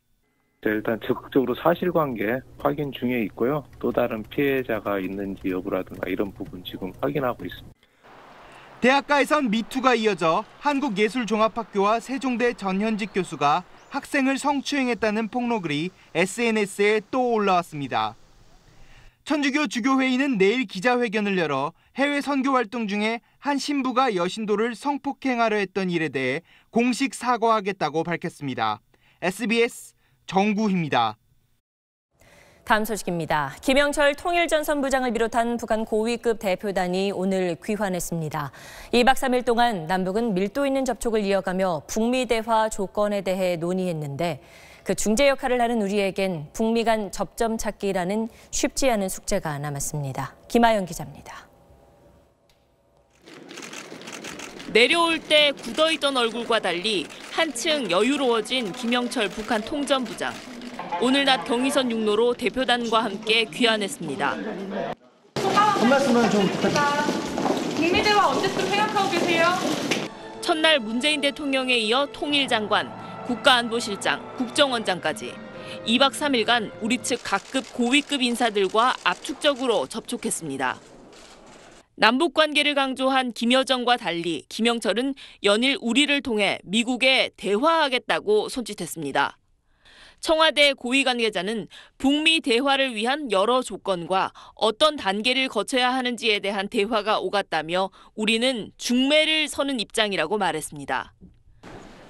일단 적극적으로 사실관계 확인 중에 있고요. 또 다른 피해자가 있는지 여부라든가 이런 부분 지금 확인하고 있습니다. 대학가에선 미투가 이어져 한국예술종합학교와 세종대 전현직 교수가 학생을 성추행했다는 폭로글이 SNS에 또 올라왔습니다. 천주교 주교회의는 내일 기자회견을 열어 해외 선교 활동 중에 한 신부가 여신도를 성폭행하려 했던 일에 대해 공식 사과하겠다고 밝혔습니다. SBS 정구희입니다. 다음 소식입니다. 김영철 통일전선부장을 비롯한 북한 고위급 대표단이 오늘 귀환했습니다. 2박 3일 동안 남북은 밀도 있는 접촉을 이어가며 북미 대화 조건에 대해 논의했는데 그 중재 역할을 하는 우리에겐 북미 간 접점 찾기라는 쉽지 않은 숙제가 남았습니다. 김아연 기자입니다. 내려올 때 굳어있던 얼굴과 달리 한층 여유로워진 김영철 북한 통전부장. 오늘 낮 경의선 육로로 대표단과 함께 귀환했습니다. 한 말씀만 좀 부탁드립니다. 북미 대화 언제쯤 생각하고 계세요? 첫날 문재인 대통령에 이어 통일장관, 국가안보실장, 국정원장까지 2박 3일간 우리 측 각급 고위급 인사들과 압축적으로 접촉했습니다. 남북 관계를 강조한 김여정과 달리 김영철은 연일 우리를 통해 미국에 대화하겠다고 손짓했습니다. 청와대 고위 관계자는 북미 대화를 위한 여러 조건과 어떤 단계를 거쳐야 하는지에 대한 대화가 오갔다며 우리는 중매를 서는 입장이라고 말했습니다.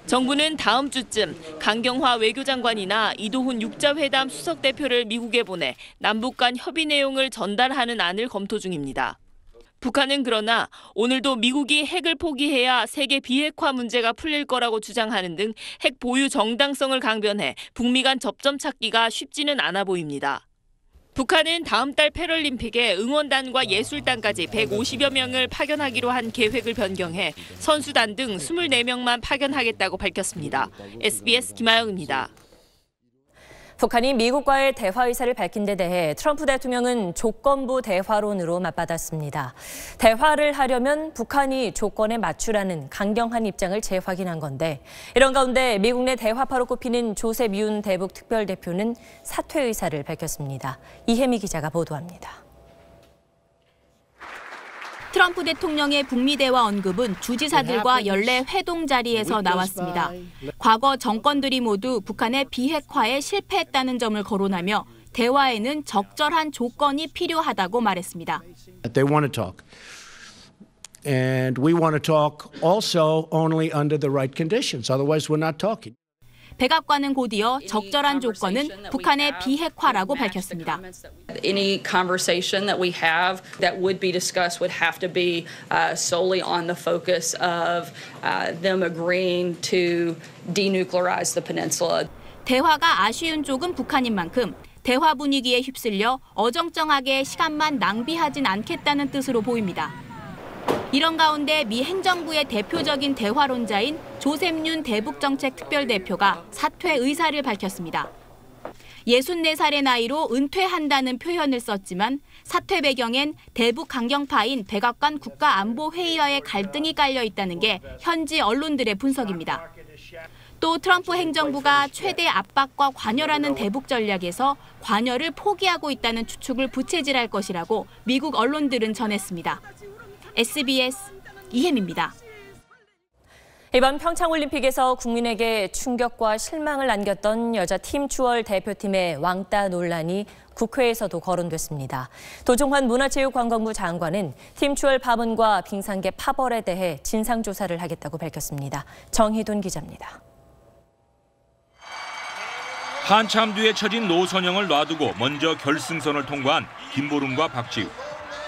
정부는 다음 주쯤 강경화 외교장관이나 이도훈 육자회담 수석대표를 미국에 보내 남북 간 협의 내용을 전달하는 안을 검토 중입니다. 북한은 그러나 오늘도 미국이 핵을 포기해야 세계 비핵화 문제가 풀릴 거라고 주장하는 등 핵 보유 정당성을 강변해 북미 간 접점 찾기가 쉽지는 않아 보입니다. 북한은 다음 달 패럴림픽에 응원단과 예술단까지 150여 명을 파견하기로 한 계획을 변경해 선수단 등 24명만 파견하겠다고 밝혔습니다. SBS 김아영입니다. 북한이 미국과의 대화 의사를 밝힌 데 대해 트럼프 대통령은 조건부 대화론으로 맞받았습니다. 대화를 하려면 북한이 조건에 맞추라는 강경한 입장을 재확인한 건데 이런 가운데 미국 내 대화파로 꼽히는 조셉 윤 대북 특별대표는 사퇴 의사를 밝혔습니다. 이혜미 기자가 보도합니다. 트럼프 대통령의 북미 대화 언급은 주지사들과 연례 회동 자리에서 나왔습니다. 과거 정권들이 모두 북한의 비핵화에 실패했다는 점을 거론하며 대화에는 적절한 조건이 필요하다고 말했습니다. They want to talk. And we want to talk also only under the right conditions. Otherwise we're not talking. 백악관은 곧이어 적절한 조건은 북한의 비핵화라고 밝혔습니다. Any conversation that we have that would be discussed would have to be solely on the focus of them agreeing to denuclearize the peninsula. 대화가 아쉬운 쪽은 북한인 만큼 대화 분위기에 휩쓸려 어정쩡하게 시간만 낭비하진 않겠다는 뜻으로 보입니다. 이런 가운데 미 행정부의 대표적인 대화론자인 조셉 윤 대북정책특별대표가 사퇴 의사를 밝혔습니다. 64살의 나이로 은퇴한다는 표현을 썼지만 사퇴 배경엔 대북 강경파인 백악관 국가안보회의와의 갈등이 깔려 있다는 게 현지 언론들의 분석입니다. 또 트럼프 행정부가 최대 압박과 관여라는 대북 전략에서 관여를 포기하고 있다는 추측을 부채질할 것이라고 미국 언론들은 전했습니다. SBS 이혜미입니다. 이번 평창올림픽에서 국민에게 충격과 실망을 안겼던 여자 팀 추월 대표팀의 왕따 논란이 국회에서도 거론됐습니다. 도종환 문화체육관광부 장관은 팀 추월 파문과 빙상계 파벌에 대해 진상조사를 하겠다고 밝혔습니다. 정희돈 기자입니다. 한참 뒤에 처진 노선영을 놔두고 먼저 결승선을 통과한 김보름과 박지우.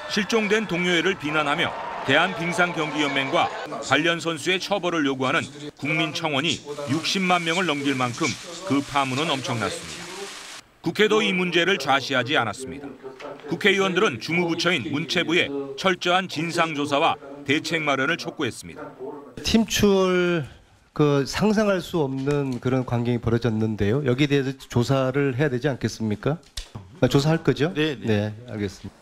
실종된 동료애를 비난하며 대한빙상경기연맹과 관련 선수의 처벌을 요구하는 국민청원이 60만 명을 넘길 만큼 그 파문은 엄청났습니다. 국회도 이 문제를 좌시하지 않았습니다. 국회의원들은 주무부처인 문체부에 철저한 진상조사와 대책 마련을 촉구했습니다. 팀 추월 상상할 수 없는 그런 광경이 벌어졌는데요. 여기에 대해서 조사를 해야 되지 않겠습니까? 조사할 거죠? 네, 알겠습니다.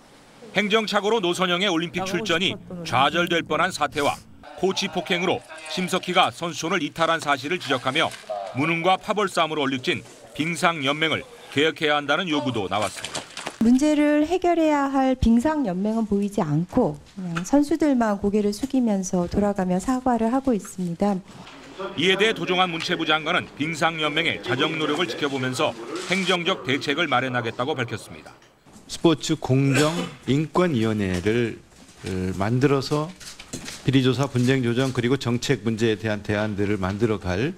행정착오로 노선영의 올림픽 출전이 좌절될 뻔한 사태와 코치 폭행으로 심석희가 선수촌을 이탈한 사실을 지적하며 무능과 파벌 싸움으로 얼룩진 빙상연맹을 개혁해야 한다는 요구도 나왔습니다. 문제를 해결해야 할 빙상연맹은 보이지 않고 그냥 선수들만 고개를 숙이면서 돌아가며 사과를 하고 있습니다. 이에 대해 도종환 문체부 장관은 빙상연맹의 자정 노력을 지켜보면서 행정적 대책을 마련하겠다고 밝혔습니다. 스포츠 공정 인권위원회를 만들어서 비리조사, 분쟁 조정 그리고 정책 문제에 대한 대안들을 만들어갈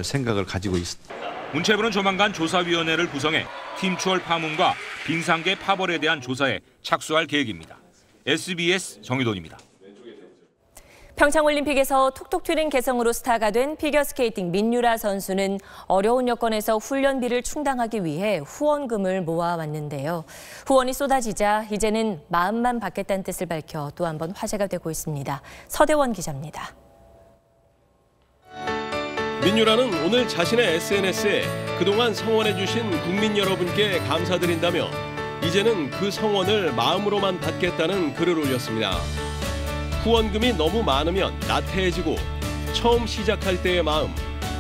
생각을 가지고 있습니다. 문체부는 조만간 조사위원회를 구성해 팀 추월 파문과 빙상계 파벌에 대한 조사에 착수할 계획입니다. SBS 정유돈입니다. 평창올림픽에서 톡톡 튀는 개성으로 스타가 된 피겨스케이팅 민유라 선수는 어려운 여건에서 훈련비를 충당하기 위해 후원금을 모아왔는데요. 후원이 쏟아지자 이제는 마음만 받겠다는 뜻을 밝혀 또 한 번 화제가 되고 있습니다. 서대원 기자입니다. 민유라는 오늘 자신의 SNS에 그동안 성원해주신 국민 여러분께 감사드린다며 이제는 그 성원을 마음으로만 받겠다는 글을 올렸습니다. 후원금이 너무 많으면 나태해지고 처음 시작할 때의 마음,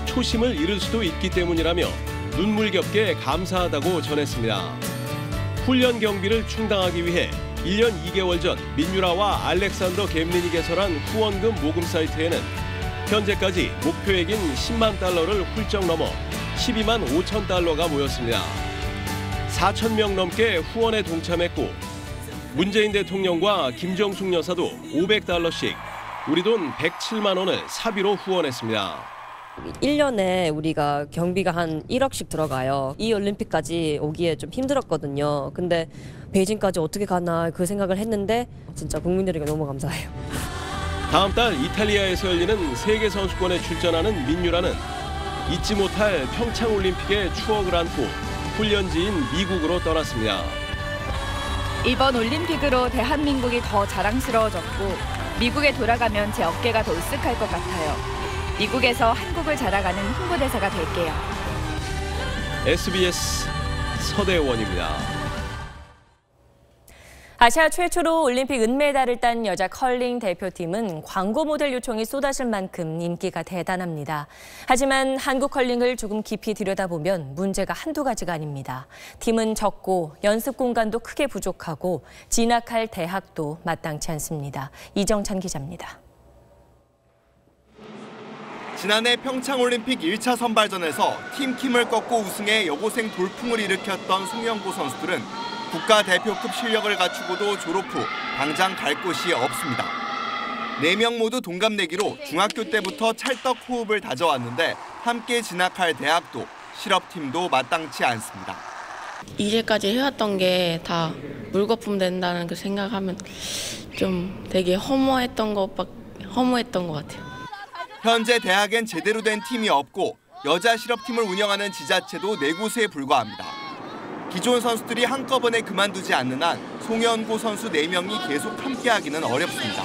초심을 잃을 수도 있기 때문이라며 눈물겹게 감사하다고 전했습니다. 훈련 경비를 충당하기 위해 1년 2개월 전 민유라와 알렉산더 갬린이 개설한 후원금 모금 사이트에는 현재까지 목표액인 10만 달러를 훌쩍 넘어 12만 5천 달러가 모였습니다. 4천 명 넘게 후원에 동참했고 문재인 대통령과 김정숙 여사도 500달러씩 우리 돈 107만 원을 사비로 후원했습니다. 1년에 우리가 경비가 한 1억씩 들어가요. 이 올림픽까지 오기에 좀 힘들었거든요. 근데 베이징까지 어떻게 가나 그 생각을 했는데 진짜 국민들에게 너무 감사해요. 다음 달 이탈리아에서 열리는 세계선수권에 출전하는 민유라는 잊지 못할 평창올림픽의 추억을 안고 훈련지인 미국으로 떠났습니다. 이번 올림픽으로 대한민국이 더 자랑스러워졌고 미국에 돌아가면 제 어깨가 더 으쓱할 것 같아요. 미국에서 한국을 자랑하는 홍보대사가 될게요. SBS 서대원입니다. 아시아 최초로 올림픽 은메달을 딴 여자 컬링 대표팀은 광고 모델 요청이 쏟아질 만큼 인기가 대단합니다. 하지만 한국 컬링을 조금 깊이 들여다보면 문제가 한두 가지가 아닙니다. 팀은 적고 연습 공간도 크게 부족하고 진학할 대학도 마땅치 않습니다. 이정찬 기자입니다. 지난해 평창올림픽 1차 선발전에서 팀 킴을 꺾고 우승해 여고생 돌풍을 일으켰던 송영고 선수들은 국가대표급 실력을 갖추고도 졸업 후 당장 갈 곳이 없습니다. 4명 모두 동갑내기로 중학교 때부터 찰떡 호흡을 다져왔는데 함께 진학할 대학도 실업팀도 마땅치 않습니다. 이제까지 해왔던 게 다 물거품 된다는 그 생각하면 좀 되게 허무했던 것 같아요. 현재 대학엔 제대로 된 팀이 없고 여자 실업팀을 운영하는 지자체도 4곳에 불과합니다. 기존 선수들이 한꺼번에 그만두지 않는 한 송현고 선수 4명이 계속 함께하기는 어렵습니다.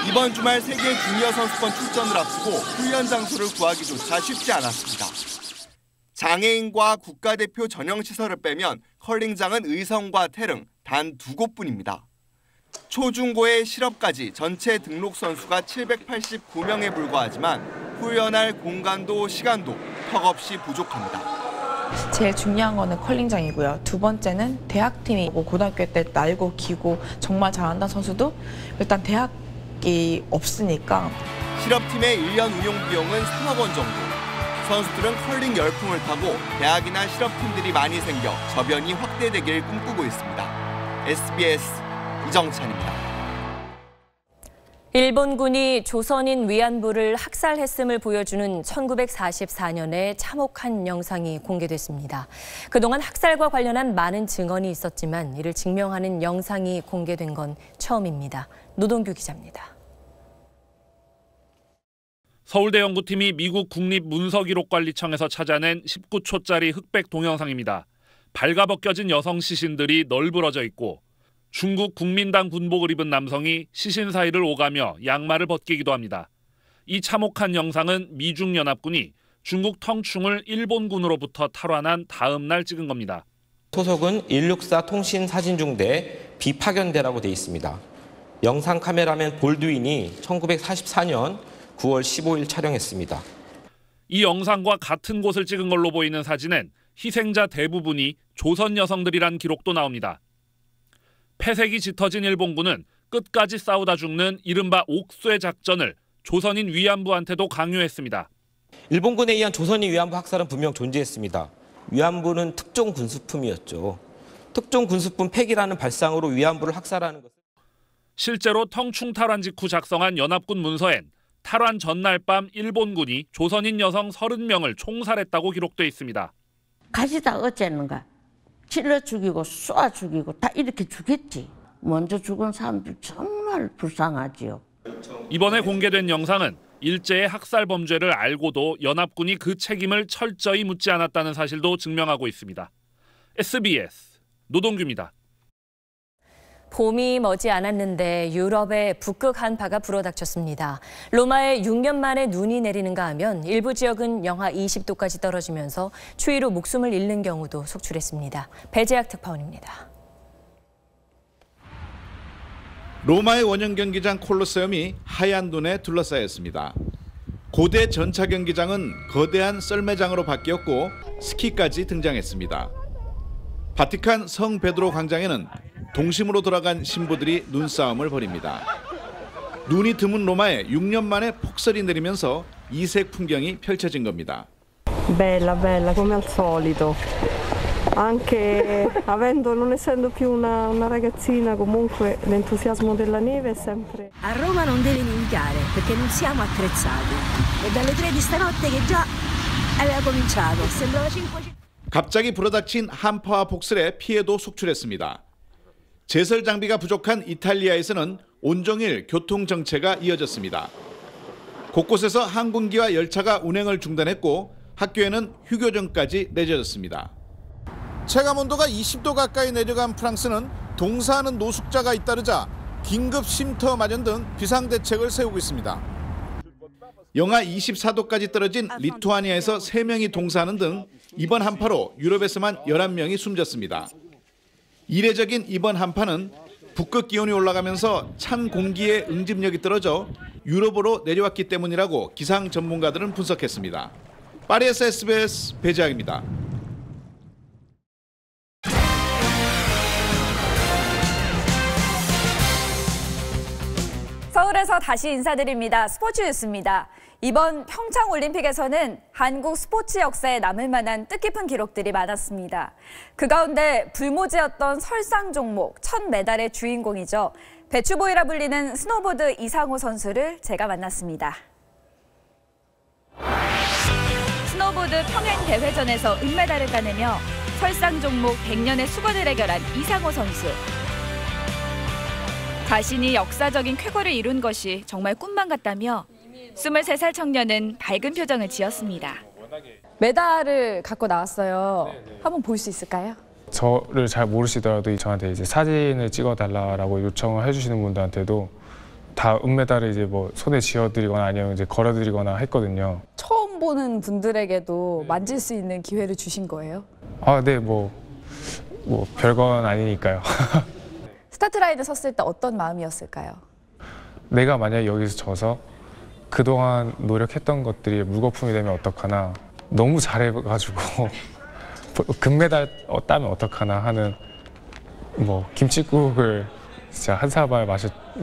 이번 주말 세계 주니어 선수권 출전을 앞두고 훈련 장소를 구하기조차 쉽지 않았습니다. 장애인과 국가대표 전용시설을 빼면 컬링장은 의성과 태릉 단 2곳뿐입니다. 초중고의 실업까지 전체 등록 선수가 789명에 불과하지만 훈련할 공간도 시간도 턱없이 부족합니다. 제일 중요한 거는 컬링장이고요. 두 번째는 대학팀이 고등학교 때 날고 기고 정말 잘한다는 선수도 일단 대학이 없으니까. 실업팀의 1년 운용 비용은 3억 원 정도. 선수들은 컬링 열풍을 타고 대학이나 실업팀들이 많이 생겨 저변이 확대되길 꿈꾸고 있습니다. SBS 이정찬입니다. 일본군이 조선인 위안부를 학살했음을 보여주는 1944년의 참혹한 영상이 공개됐습니다. 그동안 학살과 관련한 많은 증언이 있었지만 이를 증명하는 영상이 공개된 건 처음입니다. 노동규 기자입니다. 서울대 연구팀이 미국 국립문서기록관리청에서 찾아낸 19초짜리 흑백 동영상입니다. 발가벗겨진 여성 시신들이 널브러져 있고 중국 국민당 군복을 입은 남성이 시신 사이를 오가며 양말을 벗기기도 합니다. 이 참혹한 영상은 미중연합군이 중국 텅충을 일본군으로부터 탈환한 다음 날 찍은 겁니다. 소속은 164 통신사진중대 비파견대라고 돼 있습니다. 영상 카메라맨 볼드윈이 1944년 9월 15일 촬영했습니다. 이 영상과 같은 곳을 찍은 걸로 보이는 사진엔 희생자 대부분이 조선 여성들이란 기록도 나옵니다. 패색이 짙어진 일본군은 끝까지 싸우다 죽는 이른바 옥쇄 작전을 조선인 위안부한테도 강요했습니다. 일본군에 의한 조선인 위안부 학살은 분명 존재했습니다. 위안부는 특종 군수품이었죠. 특종 군수품 폐기라는 발상으로 위안부를 학살하는 것은 실제로 텅충 탈환 직후 작성한 연합군 문서엔 탈환 전날 밤 일본군이 조선인 여성 30명을 총살했다고 기록돼 있습니다. 가시다 어쨌는가? 찔러 죽이고 쏘아 죽이고 다 이렇게 죽였지. 먼저 죽은 사람들 정말 불쌍하지요. 이번에 공개된 영상은 일제의 학살 범죄를 알고도 연합군이 그 책임을 철저히 묻지 않았다는 사실도 증명하고 있습니다. SBS 노동규입니다. 봄이 머지 않았는데 유럽에 북극 한파가 불어닥쳤습니다. 로마에 6년 만에 눈이 내리는가 하면 일부 지역은 영하 20도까지 떨어지면서 추위로 목숨을 잃는 경우도 속출했습니다. 배재학 특파원입니다. 로마의 원형 경기장 콜로세움이 하얀 눈에 둘러싸였습니다. 고대 전차 경기장은 거대한 썰매장으로 바뀌었고 스키까지 등장했습니다. 바티칸 성 베드로 광장에는 동심으로 돌아간 신부들이 눈싸움을 벌입니다. 눈이 드문 로마에 6년 만에 폭설이 내리면서 이색 풍경이 펼쳐진 겁니다. Bella, bella come al solito. Anche non essendo più una ragazzina, comunque l'entusiasmo della neve è sempre. A Roma non deve nevicare perché non siamo attrezzati. E dalle 3 di stanotte che già aveva cominciato. Sembrava 500. 갑자기 불어닥친 한파와 폭설에 피해도 속출했습니다. 제설 장비가 부족한 이탈리아에서는 온종일 교통 정체가 이어졌습니다. 곳곳에서 항공기와 열차가 운행을 중단했고 학교에는 휴교정까지 내려졌습니다. 체감온도가 20도 가까이 내려간 프랑스는 동사하는 노숙자가 잇따르자 긴급 쉼터 마련 등 비상대책을 세우고 있습니다. 영하 24도까지 떨어진 리투아니아에서 3명이 동사하는 등 이번 한파로 유럽에서만 11명이 숨졌습니다. 이례적인 이번 한파는 북극 기온이 올라가면서 찬 공기의 응집력이 떨어져 유럽으로 내려왔기 때문이라고 기상 전문가들은 분석했습니다. 파리에서 SBS 배재학입니다. 서울에서 다시 인사드립니다. 스포츠 뉴스입니다. 이번 평창올림픽에서는 한국 스포츠 역사에 남을 만한 뜻깊은 기록들이 많았습니다. 그 가운데 불모지였던 설상 종목 첫 메달의 주인공이죠. 배추보이라 불리는 스노보드 이상호 선수를 제가 만났습니다. 스노보드 평행 대회전에서 은메달을 따내며 설상 종목 100년의 수건을 해결한 이상호 선수. 자신이 역사적인 쾌거를 이룬 것이 정말 꿈만 같다며 23살 청년은 밝은 표정을 지었습니다. 메달을 갖고 나왔어요. 한번 볼 수 있을까요? 저를 잘 모르시더라도 저한테 이제 사진을 찍어달라고 요청을 해주시는 분들한테도 다 은메달을 이제 뭐 손에 쥐어드리거나 아니면 이제 걸어드리거나 했거든요. 처음 보는 분들에게도 만질 수 있는 기회를 주신 거예요? 아, 네, 뭐 별건 아니니까요. 스타트 라인에 섰을 때 어떤 마음이었을까요? 내가 만약에 여기서 져서 그동안 노력했던 것들이 물거품이 되면 어떡하나, 너무 잘해가지고 금메달 따면 어떡하나 하는, 뭐 김칫국을 진짜 한 사발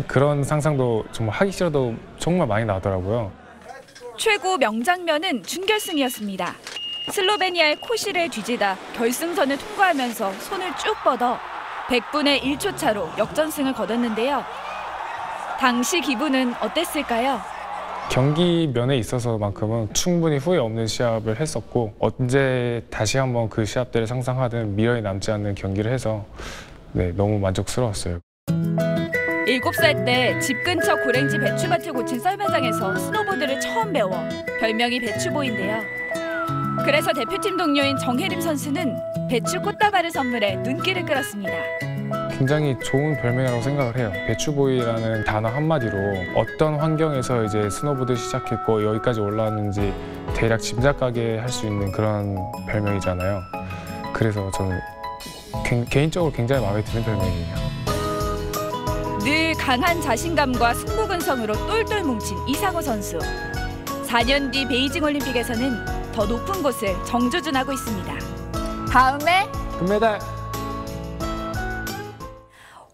그런 상상도 정말 하기 싫어도 정말 많이 나더라고요. 최고 명장면은 준결승이었습니다. 슬로베니아의 코시를 뒤지다 결승선을 통과하면서 손을 쭉 뻗어 100분의 1초 차로 역전승을 거뒀는데요. 당시 기분은 어땠을까요? 경기 면에 있어서만큼은 충분히 후회 없는 시합을 했었고 언제 다시 한번 그 시합들을 상상하든 미련이 남지 않는 경기를 해서 네, 너무 만족스러웠어요. 7살 때 집 근처 고랭지 배추밭을 고친 썰매장에서 스노보드를 처음 배워 별명이 배추보인데요. 그래서 대표팀 동료인 정혜림 선수는 배추 꽃다발을 선물해 눈길을 끌었습니다. 굉장히 좋은 별명이라고 생각을 해요. 배추보이라는 단어 한마디로 어떤 환경에서 이제 스노보드 시작했고 여기까지 올라왔는지 대략 짐작가게 할 수 있는 그런 별명이잖아요. 그래서 저는 개인적으로 굉장히 마음에 드는 별명이에요. 늘 강한 자신감과 승부근성으로 똘똘 뭉친 이상호 선수. 4년 뒤 베이징 올림픽에서는 더 높은 곳을 정조준하고 있습니다. 다음에 금메달.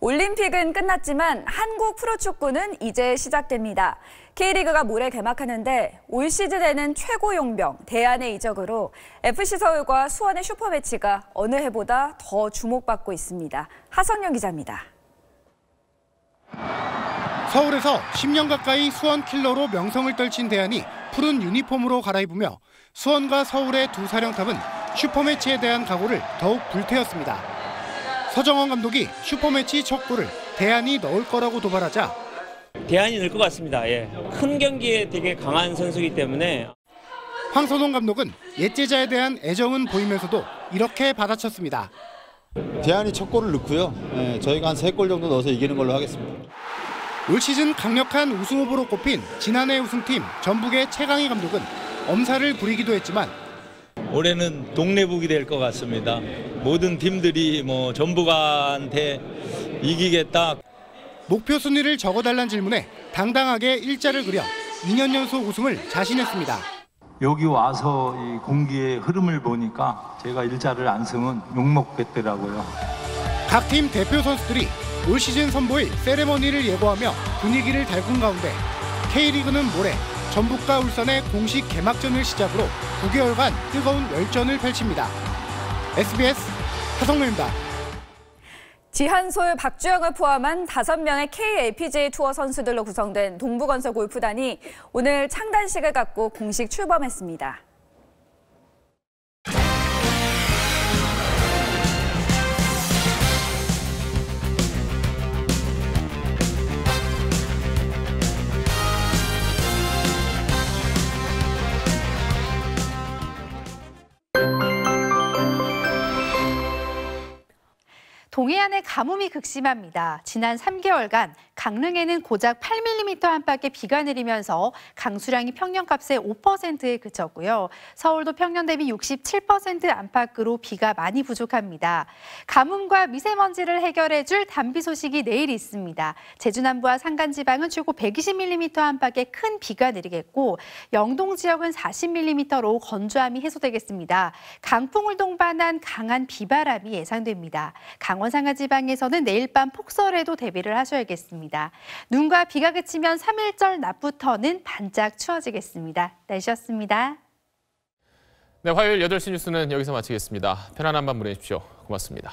올림픽은 끝났지만 한국 프로축구는 이제 시작됩니다. K리그가 모레 개막하는데 올 시즌에는 최고 용병 대안의 이적으로 FC서울과 수원의 슈퍼매치가 어느 해보다 더 주목받고 있습니다. 하성영 기자입니다. 서울에서 10년 가까이 수원 킬러로 명성을 떨친 대안이 푸른 유니폼으로 갈아입으며 수원과 서울의 두 사령탑은 슈퍼매치에 대한 각오를 더욱 불태웠습니다. 서정원 감독이 슈퍼매치 첫 골을 대안이 넣을 거라고 도발하자 대안이 넣을 것 같습니다. 예. 큰 경기에 되게 강한 선수이기 때문에. 황선홍 감독은 옛제자에 대한 애정은 보이면서도 이렇게 받아쳤습니다. 대안이 첫 골을 넣고요. 저희가 한 3골 정도 넣어서 이기는 걸로 하겠습니다. 올 시즌 강력한 우승 후보로 꼽힌 지난해 우승팀 전북의 최강희 감독은 엄살을 부리기도 했지만 올해는 동네북이 될 것 같습니다. 모든 팀들이 전북한테 이기겠다. 목표 순위를 적어달란 질문에 당당하게 일자를 그려 2년 연속 우승을 자신했습니다. 여기 와서 이 공기의 흐름을 보니까 제가 일자를 안 쓰면 욕먹겠더라고요. 각 팀 대표 선수들이 올 시즌 선보일 세레머니를 예고하며 분위기를 달군 가운데 K리그는 모레 전북과 울산의 공식 개막전을 시작으로 9개월간 뜨거운 열전을 펼칩니다. SBS 하성룡입니다. 지한솔, 박주영을 포함한 5명의 KLPGA 투어 선수들로 구성된 동부건설 골프단이 오늘 창단식을 갖고 공식 출범했습니다. 동해안의 가뭄이 극심합니다. 지난 3개월간 강릉에는 고작 8mm 안팎의 비가 내리면서 강수량이 평년값의 5%에 그쳤고요. 서울도 평년 대비 67% 안팎으로 비가 많이 부족합니다. 가뭄과 미세먼지를 해결해줄 단비 소식이 내일 있습니다. 제주 남부와 산간지방은 최고 120mm 안팎의 큰 비가 내리겠고 영동 지역은 40mm로 건조함이 해소되겠습니다. 강풍을 동반한 강한 비바람이 예상됩니다. 강원 상하지방에서는 내일 밤 폭설에도 대비를 하셔야겠습니다. 눈과 비가 그치면 3일절 낮부터는 반짝 추워지겠습니다. 날씨였습니다. 네, 화요일 8시 뉴스는 여기서 마치겠습니다. 편안한 밤 보내십시오. 고맙습니다.